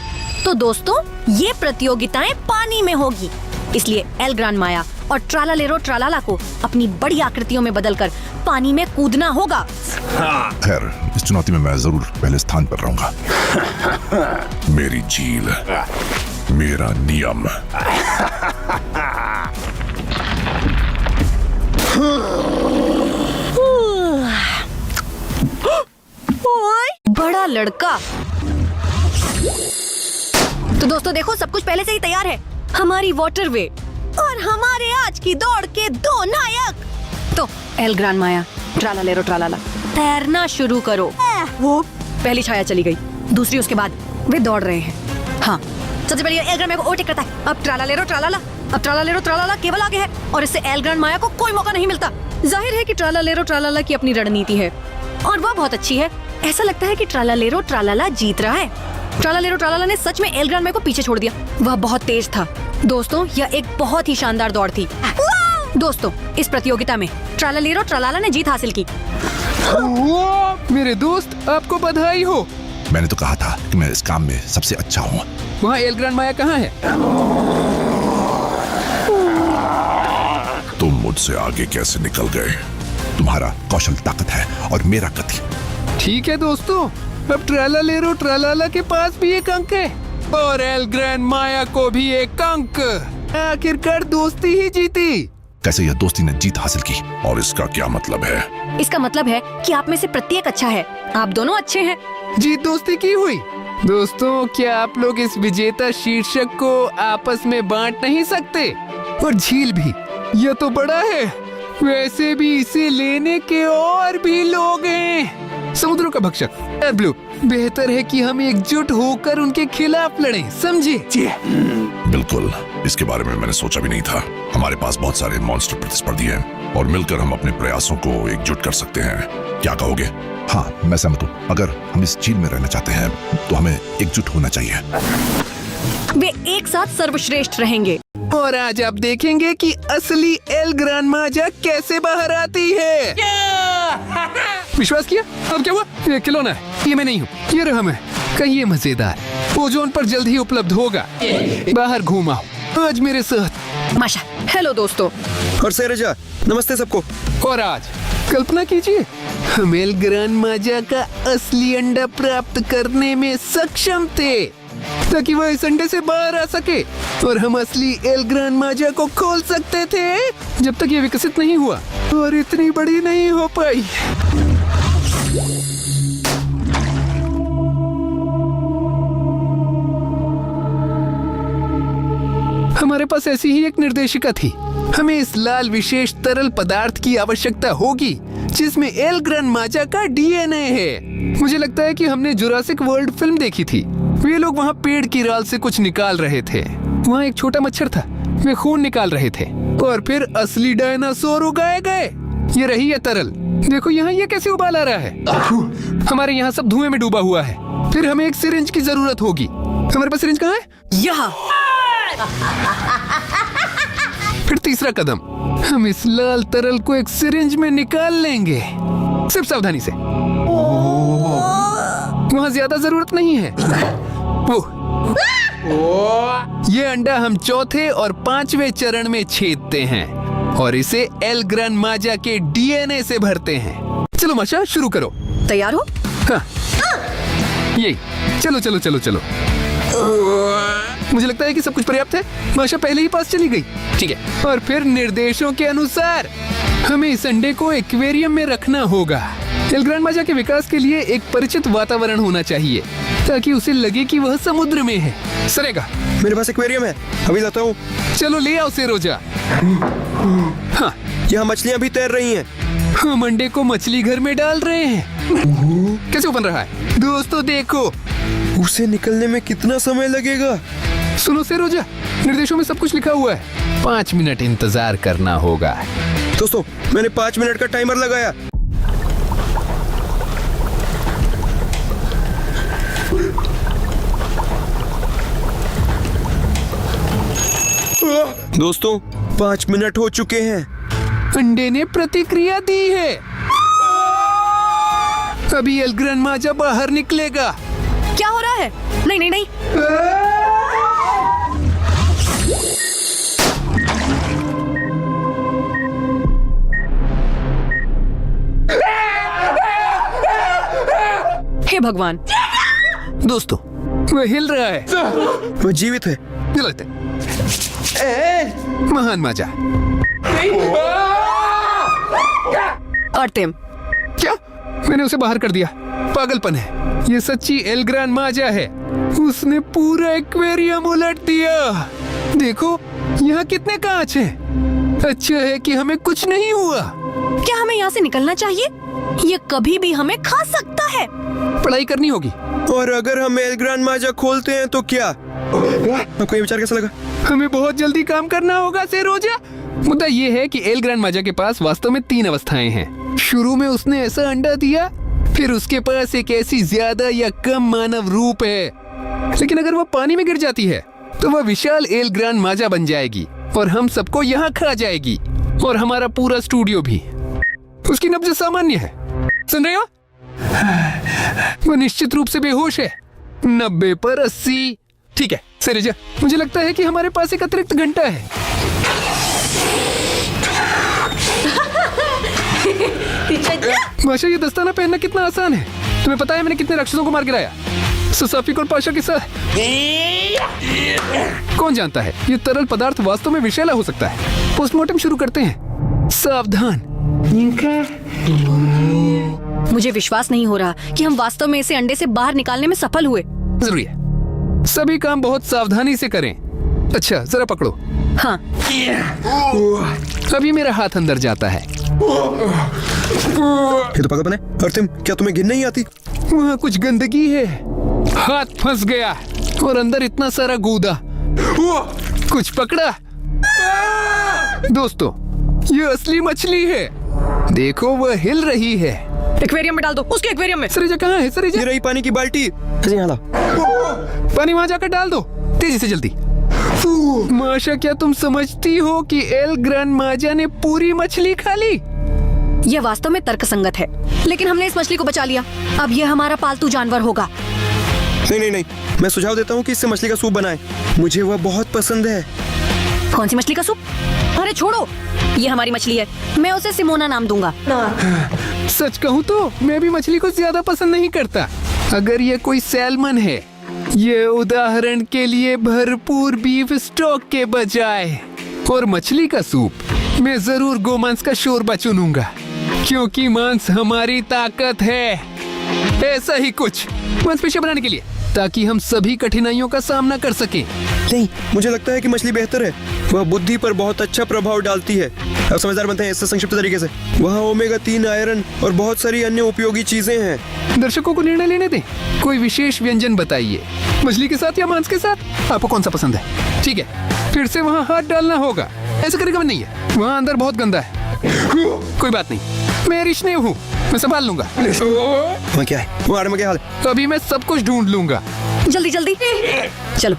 तो दोस्तों, ये प्रतियोगिताएं पानी में होगी। इसलिए एल ग्रैंड माया और ट्रालालेरो ट्रालाला को अपनी बड़ी आकृतियों में बदलकर पानी में कूदना होगा। खैर, इस चुनौती में मैं जरूर पहले स्थान पर रहूंगा। मेरी झील, मेरा नियम। बड़ा लड़का। तो दोस्तों देखो, सब कुछ पहले से ही तैयार है। हमारी वाटरवे और हमारे आज की दौड़ के 2 नायक। तो एल ग्रैंड माया, ट्रालालेरो ट्रालाला, तैरना शुरू करो। वो पहली छाया चली गई, दूसरी उसके बाद वे दौड़ रहे हैं। हाँ, सबसे पहले एल ग्रैंड माया को ओवरटेक करता है। अब ट्रालालेरो ट्रालाला केवल आगे है और इससे एल ग्रैंड माया को कोई मौका नहीं मिलता। जाहिर है कि ट्रालालेरो ट्रालाला की अपनी रणनीति है और वह बहुत अच्छी है। ऐसा लगता है कि ट्रालालेरो ट्रालाला जीत रहा है। ट्रालालेरो ट्रालाला ने सच में एल ग्रैंड माया को पीछे छोड़ दिया। वह बहुत तेज था। दोस्तों, यह एक बहुत ही शानदार दौड़ थी। दोस्तों, इस प्रतियोगिता में ट्रालालेरो ट्रालाला ने जीत हासिल की। मेरे दोस्त, आपको बधाई हो। मैंने तो कहा था कि मैं इस काम में सबसे अच्छा हूँ। वहाँ एल ग्रैंड माया कहाँ है? तुम मुझसे आगे कैसे निकल गए? तुम्हारा कौशल ताकत है और मेरा गति। ठीक है दोस्तों, अब ट्रालालेरो ट्रालाला के पास भी 1 अंक है और एल ग्रैंड माया को भी 1 अंक। आखिरकार दोस्ती ही जीती। कैसे यह दोस्ती ने जीत हासिल की? और इसका क्या मतलब है? इसका मतलब है कि आप में से प्रत्येक अच्छा है। आप दोनों अच्छे हैं। जीत दोस्ती की हुई। दोस्तों, क्या आप लोग इस विजेता शीर्षक को आपस में बांट नहीं सकते? और झील भी, यह तो बड़ा है। वैसे भी इसे लेने के और भी लोग हैं। समुद्रों का भक्षक ब्लू, बेहतर है कि हम एकजुट होकर उनके खिलाफ लड़ें, समझे? बिल्कुल, इसके बारे में मैंने सोचा भी नहीं था। हमारे पास बहुत सारे मॉन्स्टर प्रतिस्पर्धी हैं और मिलकर हम अपने प्रयासों को एकजुट कर सकते हैं। क्या कहोगे? हाँ, मैं सहमत हूँ। अगर हम इस झील में रहना चाहते हैं तो हमें एकजुट होना चाहिए। वे एक साथ सर्वश्रेष्ठ रहेंगे। और आज आप देखेंगे कि असली एल ग्रैंड माया कैसे बाहर आती है। विश्वास किया? अब क्या हुआ? ये खिलौना है, ये मैं नहीं हूँ, ये रहा मैं। कहिए मजेदार। ओजोन पर जल्द ही उपलब्ध होगा। बाहर घूम आओ आज मेरे साथ। माशा, हेलो दोस्तों। और सैरजा, नमस्ते सबको। और आज कल्पना कीजिए, हम एल ग्रैंड माया का असली अंडा प्राप्त करने में सक्षम थे ताकि वह इस अंडे से बाहर आ सके और हम असली एल ग्रैंड माया को खोल सकते थे जब तक ये विकसित नहीं हुआ और इतनी बड़ी नहीं हो पाई। हमारे पास ऐसी ही एक निर्देशिका थी। हमें इस लाल विशेष तरल पदार्थ की आवश्यकता होगी जिसमें एल ग्रैंड माया का डीएनए है। मुझे लगता है कि हमने जुरासिक वर्ल्ड फिल्म देखी थी। वे लोग वहाँ पेड़ की राल से कुछ निकाल रहे थे। वहाँ एक छोटा मच्छर था, वे खून निकाल रहे थे और फिर असली डायनासोर उगाए गए। ये रही है तरल। देखो यहाँ ये कैसे उबाल आ रहा है। हमारे यहाँ सब धुएं में डूबा हुआ है। फिर हमें एक सिरिंज की जरूरत होगी। हमारे पास सिरिंज कहाँ है? यहाँ। फिर तीसरा कदम, हम इस लाल तरल को एक सिरिंज में निकाल लेंगे। सिर्फ सावधानी से। वहाँ ज्यादा जरूरत नहीं है। ये अंडा हम चौथे और 5वें चरण में छेदते हैं और इसे एल ग्रैंड माया के डीएनए से भरते हैं। चलो माशा, शुरू करो। तैयार हो? हाँ। यही। चलो चलो चलो चलो। मुझे लगता है कि सब कुछ पर्याप्त है। माशा पहले ही पास चली गई। ठीक है। और फिर निर्देशों के अनुसार हमें इस अंडे को एक्वेरियम में रखना होगा। एल ग्रैंड माजा के विकास के लिए एक परिचित वातावरण होना चाहिए ताकि उसे लगे कि वह समुद्र में है। सरेगा। मेरे पास एक्वेरियम है, अभी लाता हूँ। चलो ले आओ सेरोजा। हाँ, यहाँ मछलियाँ भी तैर रही हैं। हम अंडे को मछली घर में डाल रहे हैं। कैसे बन रहा है दोस्तों, देखो। उसे निकलने में कितना समय लगेगा? सुनो सेरोजा, निर्देशों में सब कुछ लिखा हुआ है। 5 मिनट इंतजार करना होगा। दोस्तों, मैंने 5 मिनट का टाइमर लगाया। दोस्तों, 5 मिनट हो चुके हैं। अंडे ने प्रतिक्रिया दी है। अभी एल ग्रैंड माजा बाहर निकलेगा। क्या हो रहा है? नहीं नहीं नहीं। हे भगवान। दोस्तों, वह हिल रहा है। वह जीवित है। गलत है। महान माजा। आर्तेम, क्या? मैंने उसे बाहर कर दिया। पागलपन है। ये सच्ची एल ग्रैंड माजा है। उसने पूरा एक्वेरियम उलट दिया। देखो, यहाँ कितने कांच हैं। अच्छा है कि हमें कुछ नहीं हुआ। क्या हमें यहाँ से निकलना चाहिए? ये कभी भी हमें खा सकता है। पढ़ाई करनी होगी। और अगर हम एल ग्रैंड माजा खोलते हैं तो क्या? आपको ये विचार कैसा लगा? हमें बहुत जल्दी काम करना होगा सेरोजा। मुद्दा ये है कि एल ग्रैंड माजा के पास वास्तव में 3 अवस्थाएं हैं। शुरू में उसने ऐसा अंडा दिया, फिर उसके पास एक ऐसी ज्यादा या कम मानव रूप है। लेकिन अगर वह पानी में गिर जाती है तो वह विशाल एल ग्रैंड माजा बन जाएगी और हम सबको यहाँ खा जाएगी, और हमारा पूरा स्टूडियो भी। उसकी नब्ज सामान्य है। सुन रहे हो? वह निश्चित रूप से बेहोश है। 90 पर 80। ठीक है सेरेजा, मुझे लगता है कि हमारे पास एक अतिरिक्त घंटा है। माशा, ये दस्ताना पहनना कितना आसान है। तुम्हें पता है मैंने कितने राक्षसों को मार गिराया? ससाफिक और पाशा के साथ। कौन जानता है, ये तरल पदार्थ वास्तव में विषैला हो सकता है। पोस्टमार्टम शुरू करते हैं। सावधान। मुझे विश्वास नहीं हो रहा कि हम वास्तव में इसे अंडे से बाहर निकालने में सफल हुए। जरूरी है। सभी काम बहुत सावधानी से करें। अच्छा, जरा पकड़ो। हाँ। अभी मेरा हाथ अंदर जाता है। ये तो पागलपन है। आर्तेम, क्या तुम्हें गिनने नहीं आती? वहाँ कुछ गंदगी है। हाथ फंस गया और अंदर इतना सारा गूदा। कुछ पकड़ा। दोस्तों, ये असली मछली है। देखो, वह हिल रही है। एक्वेरियम में डाल दो, उसके एक्वेरियम में। सरेजा कहाँ है? सरेजा, ये रही पानी की बाल्टी। ऐसे यहाँ ला। पानी वहाँ जाकर डाल दो, तेजी से, जल्दी। माशा, क्या तुम समझती हो कि एल ग्रैंड माजा ने पूरी मछली खा ली? यह वास्तव में तर्कसंगत है, लेकिन हमने इस मछली को बचा लिया। अब यह हमारा पालतू जानवर होगा। नहीं नहीं नहीं, मैं सुझाव देता हूँ कि इससे मछली का सूप बनाएं। मुझे वह बहुत पसंद है। कौन सी मछली का सूप? अरे छोड़ो, ये हमारी मछली है। मैं उसे सिमोना नाम दूंगा। सच कहूँ तो मैं भी मछली को ज्यादा पसंद नहीं करता। अगर ये कोई सैल्मन है, ये उदाहरण के लिए भरपूर बीफ स्टॉक के बजाय, और मछली का सूप, मैं जरूर गोमांस का शोरबा चुनूंगा, क्योंकि मांस हमारी ताकत है। ऐसा ही कुछ मांसपेशियां बनाने के लिए, ताकि हम सभी कठिनाइयों का सामना कर सकें। नहीं, मुझे लगता है कि मछली बेहतर है। वह बुद्धि पर बहुत अच्छा प्रभाव डालती है। अब समझदार बनते हैं इससे संक्षिप्त तरीके से। वहाँ ओमेगा 3 आयरन और बहुत सारी अन्य उपयोगी चीजें हैं। दर्शकों को निर्णय लेने दें। कोई विशेष व्यंजन बताइए, मछली के साथ या मांस के साथ? आपको कौन सा पसंद है? ठीक है, फिर से वहाँ हाथ डालना होगा। ऐसा करेगा नहीं है, वहाँ अंदर बहुत गंदा है। कोई बात नहीं, मैं रिश्ने हूँ, मैं संभाल लूंगा। वहाँ क्या है? वहाँ आड़ में क्या हाल है? अभी मैं सब कुछ ढूंढ लूंगा। जल्दी जल्दी चलो।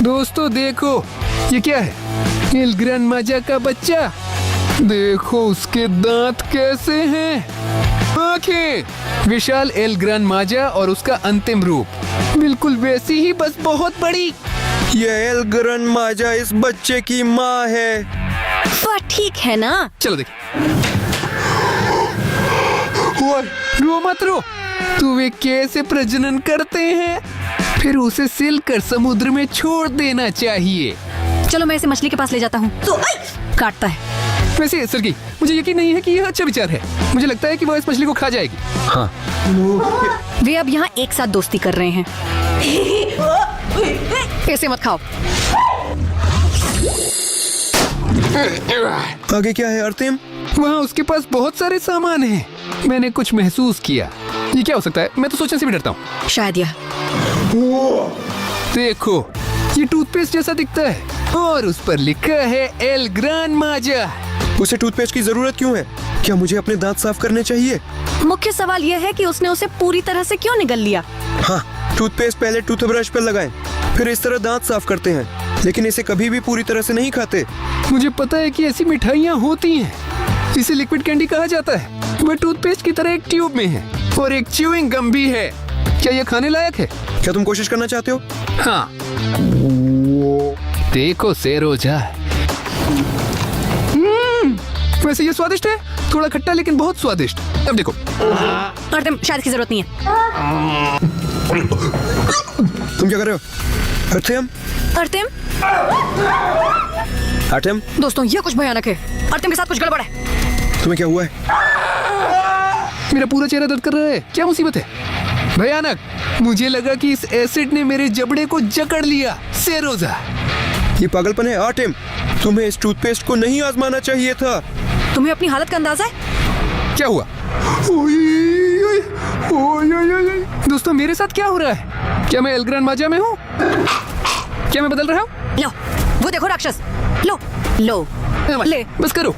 दोस्तों देखो, ये क्या है? एल ग्रैंड माजा का बच्चा। देखो उसके दांत कैसे हैं। आंखें। विशाल एल ग्रैंड माजा और उसका अंतिम रूप बिल्कुल वैसी ही, बस बहुत बड़ी। ये एल ग्रैंड माजा इस बच्चे की माँ है। वह ठीक है ना? चलो देखिए। रो मत रो, तो वे कैसे प्रजनन करते हैं, फिर उसे सिल कर समुद्र में छोड़ देना चाहिए। चलो मैं इसे मछली के पास ले जाता हूँ। काटता है। वैसे सरगी, मुझे यकीन नहीं है कि यह अच्छा विचार है। मुझे लगता है कि वह इस मछली को खा जाएगी। हाँ, वे अब यहाँ एक साथ दोस्ती कर रहे हैं। ऐसे मत खाओ। आगे क्या है आर्तेम? वहाँ उसके पास बहुत सारे सामान हैं। मैंने कुछ महसूस किया। ये क्या हो सकता है? मैं तो सोचने से भी डरता हूँ। शायद यह। देखो, ये टूथपेस्ट जैसा दिखता है और उस पर लिखा है एल ग्रान माजा। उसे टूथपेस्ट की जरूरत क्यों है? क्या मुझे अपने दांत साफ करने चाहिए? मुख्य सवाल यह है कि उसने उसे पूरी तरह से क्यों निगल लिया। हाँ, टूथपेस्ट पहले टूथब्रश पर लगाएं, फिर इस तरह दांत साफ करते हैं, लेकिन इसे कभी भी पूरी तरह से नहीं खाते। मुझे पता है कि ऐसी मिठाइयाँ होती हैं। इसे लिक्विड कैंडी कहा जाता है। वह टूथपेस्ट की तरह एक ट्यूब में है और एक च्यूइंग गम भी है। क्या यह खाने लायक है? क्या तुम कोशिश करना चाहते हो? हाँ, देखो सेरोजा। वैसे ये स्वादिष्ट है, थोड़ा खट्टा लेकिन बहुत स्वादिष्ट। अब देखो। आर्तेम, शायद की जरूरत नहीं है। तुम क्या कर रहे हो? आर्तेम? आर्तेम, आर्तेम, दोस्तों ये कुछ भयानक है। आर्तेम के साथ कुछ गड़बड़ है। तुम्हें क्या हुआ है? मेरा पूरा चेहरा दर्द कर रहा है। क्या मुसीबत है? भयानक। मुझे लगा कि इस एसिड ने मेरे जबड़े को जकड़ लिया। सेरोजा, ये पागलपन है आर्तेम। तुम्हें इस टूथपेस्ट को नहीं आजमाना चाहिए था। तुम्हें अपनी हालत का अंदाजा है? क्या हुआ? ओय, ओय, ओय, ओय, ओय। दोस्तों, मेरे साथ क्या हो रहा है? क्या मैं एल ग्रान माजा में हूँ? क्या मैं बदल रहा हूँ? लो, वो देखो राक्षस। लो, लो, ले। बस करो।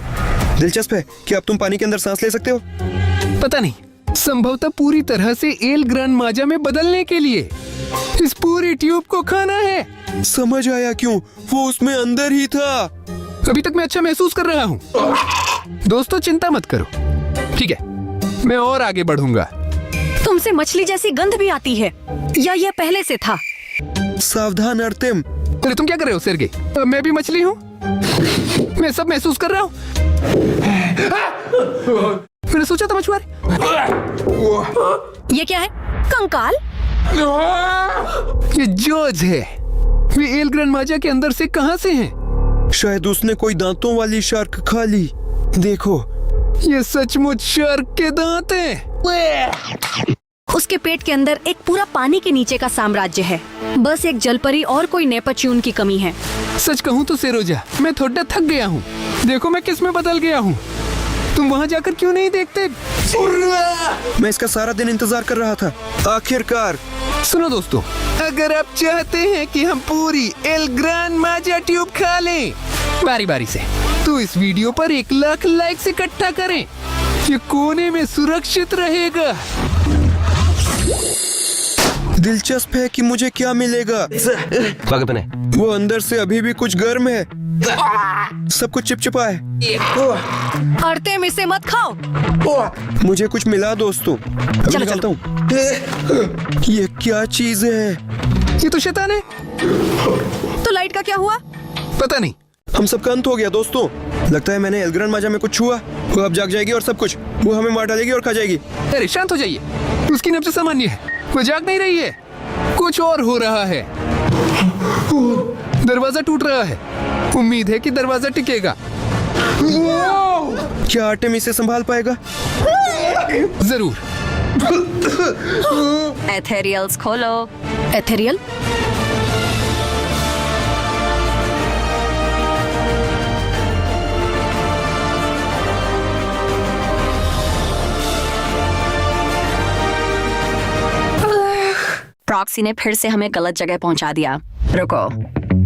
दिलचस्प है कि अब तुम पानी के अंदर सांस ले सकते हो। पता नहीं, संभवतः पूरी तरह से एल ग्रान माजा में बदलने के लिए इस पूरी ट्यूब को खाना है। समझ आया क्यों, वो उसमें अंदर ही था। अभी तक मैं अच्छा महसूस कर रहा हूँ। दोस्तों, चिंता मत करो। ठीक है, मैं और आगे बढ़ूंगा। तुमसे मछली जैसी गंध भी आती है, या यह पहले से था? सावधान आर्तेम। अरे तुम क्या कर रहे हो सेर्गे? मैं भी मछली हूँ। मैं सब महसूस कर रहा हूँ। मैंने सोचा था मछुआरे। ये क्या है? कंकाल? ये जॉर्ज है। वे एल ग्रान माजा के अंदर से कहाँ से हैं? शायद उसने कोई दांतों वाली शार्क खा ली। देखो, ये सचमुच शार्क के दांत हैं। उसके पेट के अंदर एक पूरा पानी के नीचे का साम्राज्य है। बस एक जलपरी और कोई नेपच्यून की कमी है। सच कहूँ तो सेरोजा, मैं थोड़ा थक गया हूँ। देखो मैं किस में बदल गया हूँ। तुम वहाँ जाकर क्यों नहीं देखते? मैं इसका सारा दिन इंतजार कर रहा था। आखिरकार। सुनो दोस्तों, अगर आप चाहते हैं कि हम पूरी एल ग्रान माजा ट्यूब खा लें बारी बारी से, तो इस वीडियो पर 1 लाख लाइक्स इकट्ठा करें। ये कोने में सुरक्षित रहेगा। दिलचस्प है कि मुझे क्या मिलेगा। पागलपन है। वो अंदर से अभी भी कुछ गर्म है। सब कुछ चिपचिपा है। आर्तेम, इसे मत खाओ। मुझे कुछ मिला दोस्तों। अभी चलो, निकालता हूँ। ये क्या चीज है? ये तो शैतान है। तो लाइट का क्या हुआ? पता नहीं। हम सबका अंत हो गया दोस्तों। लगता है मैंने एल ग्रान माजा में कुछ छुआ। वो अब जाग जाएगी और सब कुछ। वो हमें मार डालेगी और खा जाएगी। अरे शांत हो जाइए। उसकी नब्ज सामान्य है। वो जाग नहीं रही है। कुछ और हो रहा है। दरवाजा टूट रहा है। उम्मीद है कि दरवाजा टिकेगा। क्या आर्टेम इसे संभाल पाएगा? जरूर। एथेरियल्स खोलो। एथेरियल? प्रॉक्सी ने फिर से हमें गलत जगह पहुंचा दिया। रुको,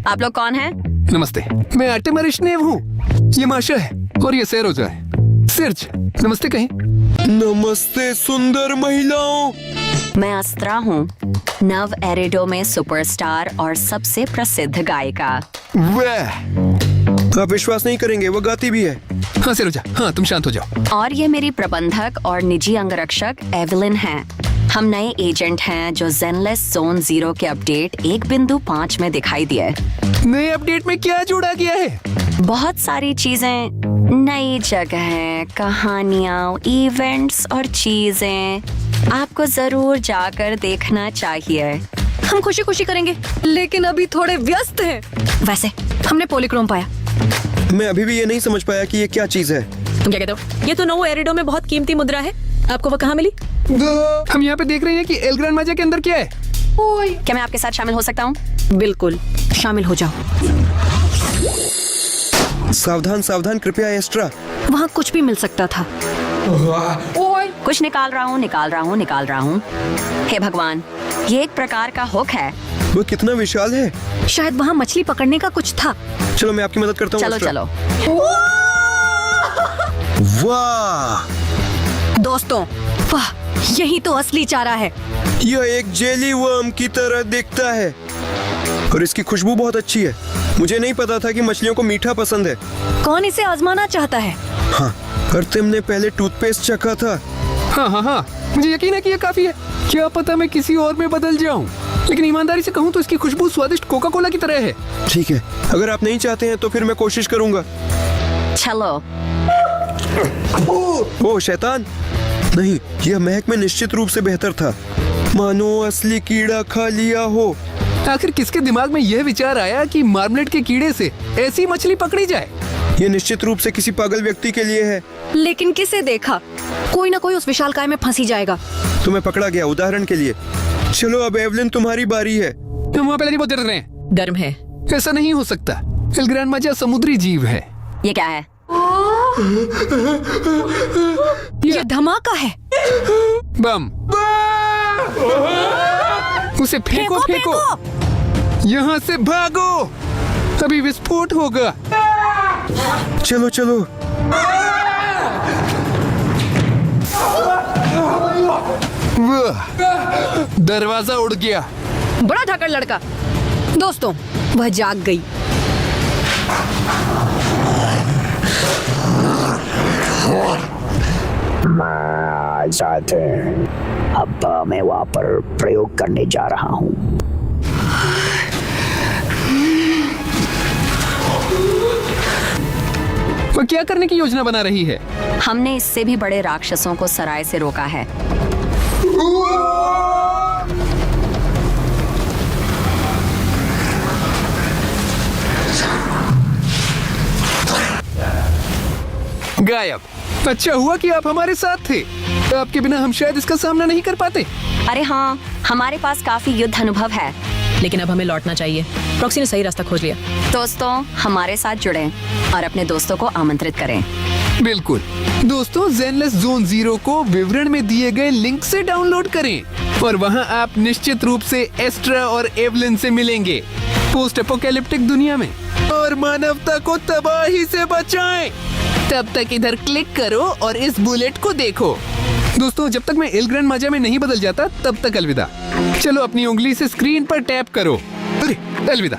आप लोग कौन हैं? नमस्ते, मैं आर्टेम अरिशनेव हूँ। ये माशा है और ये सेरोजा है। सिर्ज, नमस्ते कहीं। नमस्ते सुंदर महिलाओं। मैं अस्त्रा हूँ, नव एरिडो में सुपरस्टार और सबसे प्रसिद्ध गायिका। वाह, आप विश्वास नहीं करेंगे, वो गाती भी है। हाँ सेरोजा, हाँ तुम शांत हो जाओ। और ये मेरी प्रबंधक और निजी अंगरक्षक एवलिन हैं। हम नए एजेंट हैं जो जेनलेस जोन 0 के अपडेट 1.5 में दिखाई दिए। नए अपडेट में क्या जोड़ा गया है? बहुत सारी चीजें, नई जगहें, कहानियां, इवेंट्स और चीजें। आपको जरूर जाकर देखना चाहिए। हम खुशी खुशी करेंगे, लेकिन अभी थोड़े व्यस्त हैं। वैसे हमने पॉलीक्रोम पाया। मैं अभी भी ये नहीं समझ पाया कि ये क्या चीज है। तुम क्या कहते हो? ये तो नोवो एरिडो में बहुत कीमती मुद्रा है। आपको वो कहाँ मिली? हम यहाँ पे देख रहे हैं कि एल ग्रैंड माजा के अंदर क्या है। क्या मैं आपके साथ शामिल हो सकता हूँ? बिल्कुल, शामिल हो जाओ। सावधान सावधान, कृपया एस्ट्रा। वहाँ कुछ भी मिल सकता था। कुछ निकाल रहा हूँ। हे भगवान, ये एक प्रकार का हुक है। वो कितना विशाल है। शायद वहाँ मछली पकड़ने का कुछ था। चलो मैं आपकी मदद करता हूँ। चलो एस्ट्रा। चलो। वाह, दोस्तों, वाह, यही तो असली चारा है। यह एक जेली वर्म की तरह दिखता है और इसकी खुशबू बहुत अच्छी है। मुझे नहीं पता था कि मछलियों को मीठा पसंद है। कौन इसे आजमाना चाहता है? हाँ, अर्तेम ने पहले टूथपेस्ट चखा था। हाँ, मुझे यकीन है कि ये काफी है। क्या पता मैं किसी और में बदल जाऊं, लेकिन ईमानदारी से कहूँ तो इसकी खुशबू स्वादिष्ट कोका कोला की तरह है। ठीक है, अगर आप नहीं चाहते हैं तो फिर मैं कोशिश करूंगा। चलो। ओह शैतान, नहीं, यह महक में निश्चित रूप से बेहतर था। मानो असली कीड़ा खा लिया हो। आखिर किसके दिमाग में यह विचार आया कि मार्मलेट के कीड़े से ऐसी मछली पकड़ी जाए? यह निश्चित रूप से किसी पागल व्यक्ति के लिए है। लेकिन किसे देखा? कोई ना कोई उस विशालकाय में फंसी जाएगा। तो मैं पकड़ा गया, उदाहरण के लिए। चलो अब एवलिन तुम्हारी बारी है। हम वहाँ पहले नहीं पहुंच रहे हैं। गर्म है। ऐसा नहीं हो सकता। एल ग्रैंड माजा समुद्री जीव है। ये क्या है? ये धमाका है। बम। उसे फेंको। यहाँ से भागो, अभी विस्फोट होगा। चलो चलो। वाह, दरवाजा उड़ गया। बड़ा धाकड़ लड़का। दोस्तों, वह जाग गई। अब मैं वहाँ पर प्रयोग करने जा रहा हूँ। वो क्या करने की योजना बना रही है? हमने इससे भी बड़े राक्षसों को सराय से रोका है। गायब। अच्छा हुआ कि आप हमारे साथ थे। आपके बिना हम शायद इसका सामना नहीं कर पाते। अरे हाँ, हमारे पास काफी युद्ध अनुभव है। लेकिन अब हमें लौटना चाहिए। प्रॉक्सी ने सही रास्ता खोज लिया। दोस्तों, हमारे साथ जुड़ें और अपने दोस्तों को आमंत्रित करें। बिल्कुल। दोस्तों, ज़ेनलेस ज़ोन 0 को विवरण में दिए गए लिंक से डाउनलोड करें और वहां आप निश्चित रूप से एस्ट्रा और एवलिन से मिलेंगे पोस्ट एपोकैलिप्टिक दुनिया में, और मानवता को तबाही से बचाएं। तब तक इधर क्लिक करो और इस बुलेट को देखो। दोस्तों, जब तक मैं एल ग्रैंड माजा में नहीं बदल जाता तब तक अलविदा। चलो अपनी उंगली से स्क्रीन पर टैप करो। अरे अलविदा।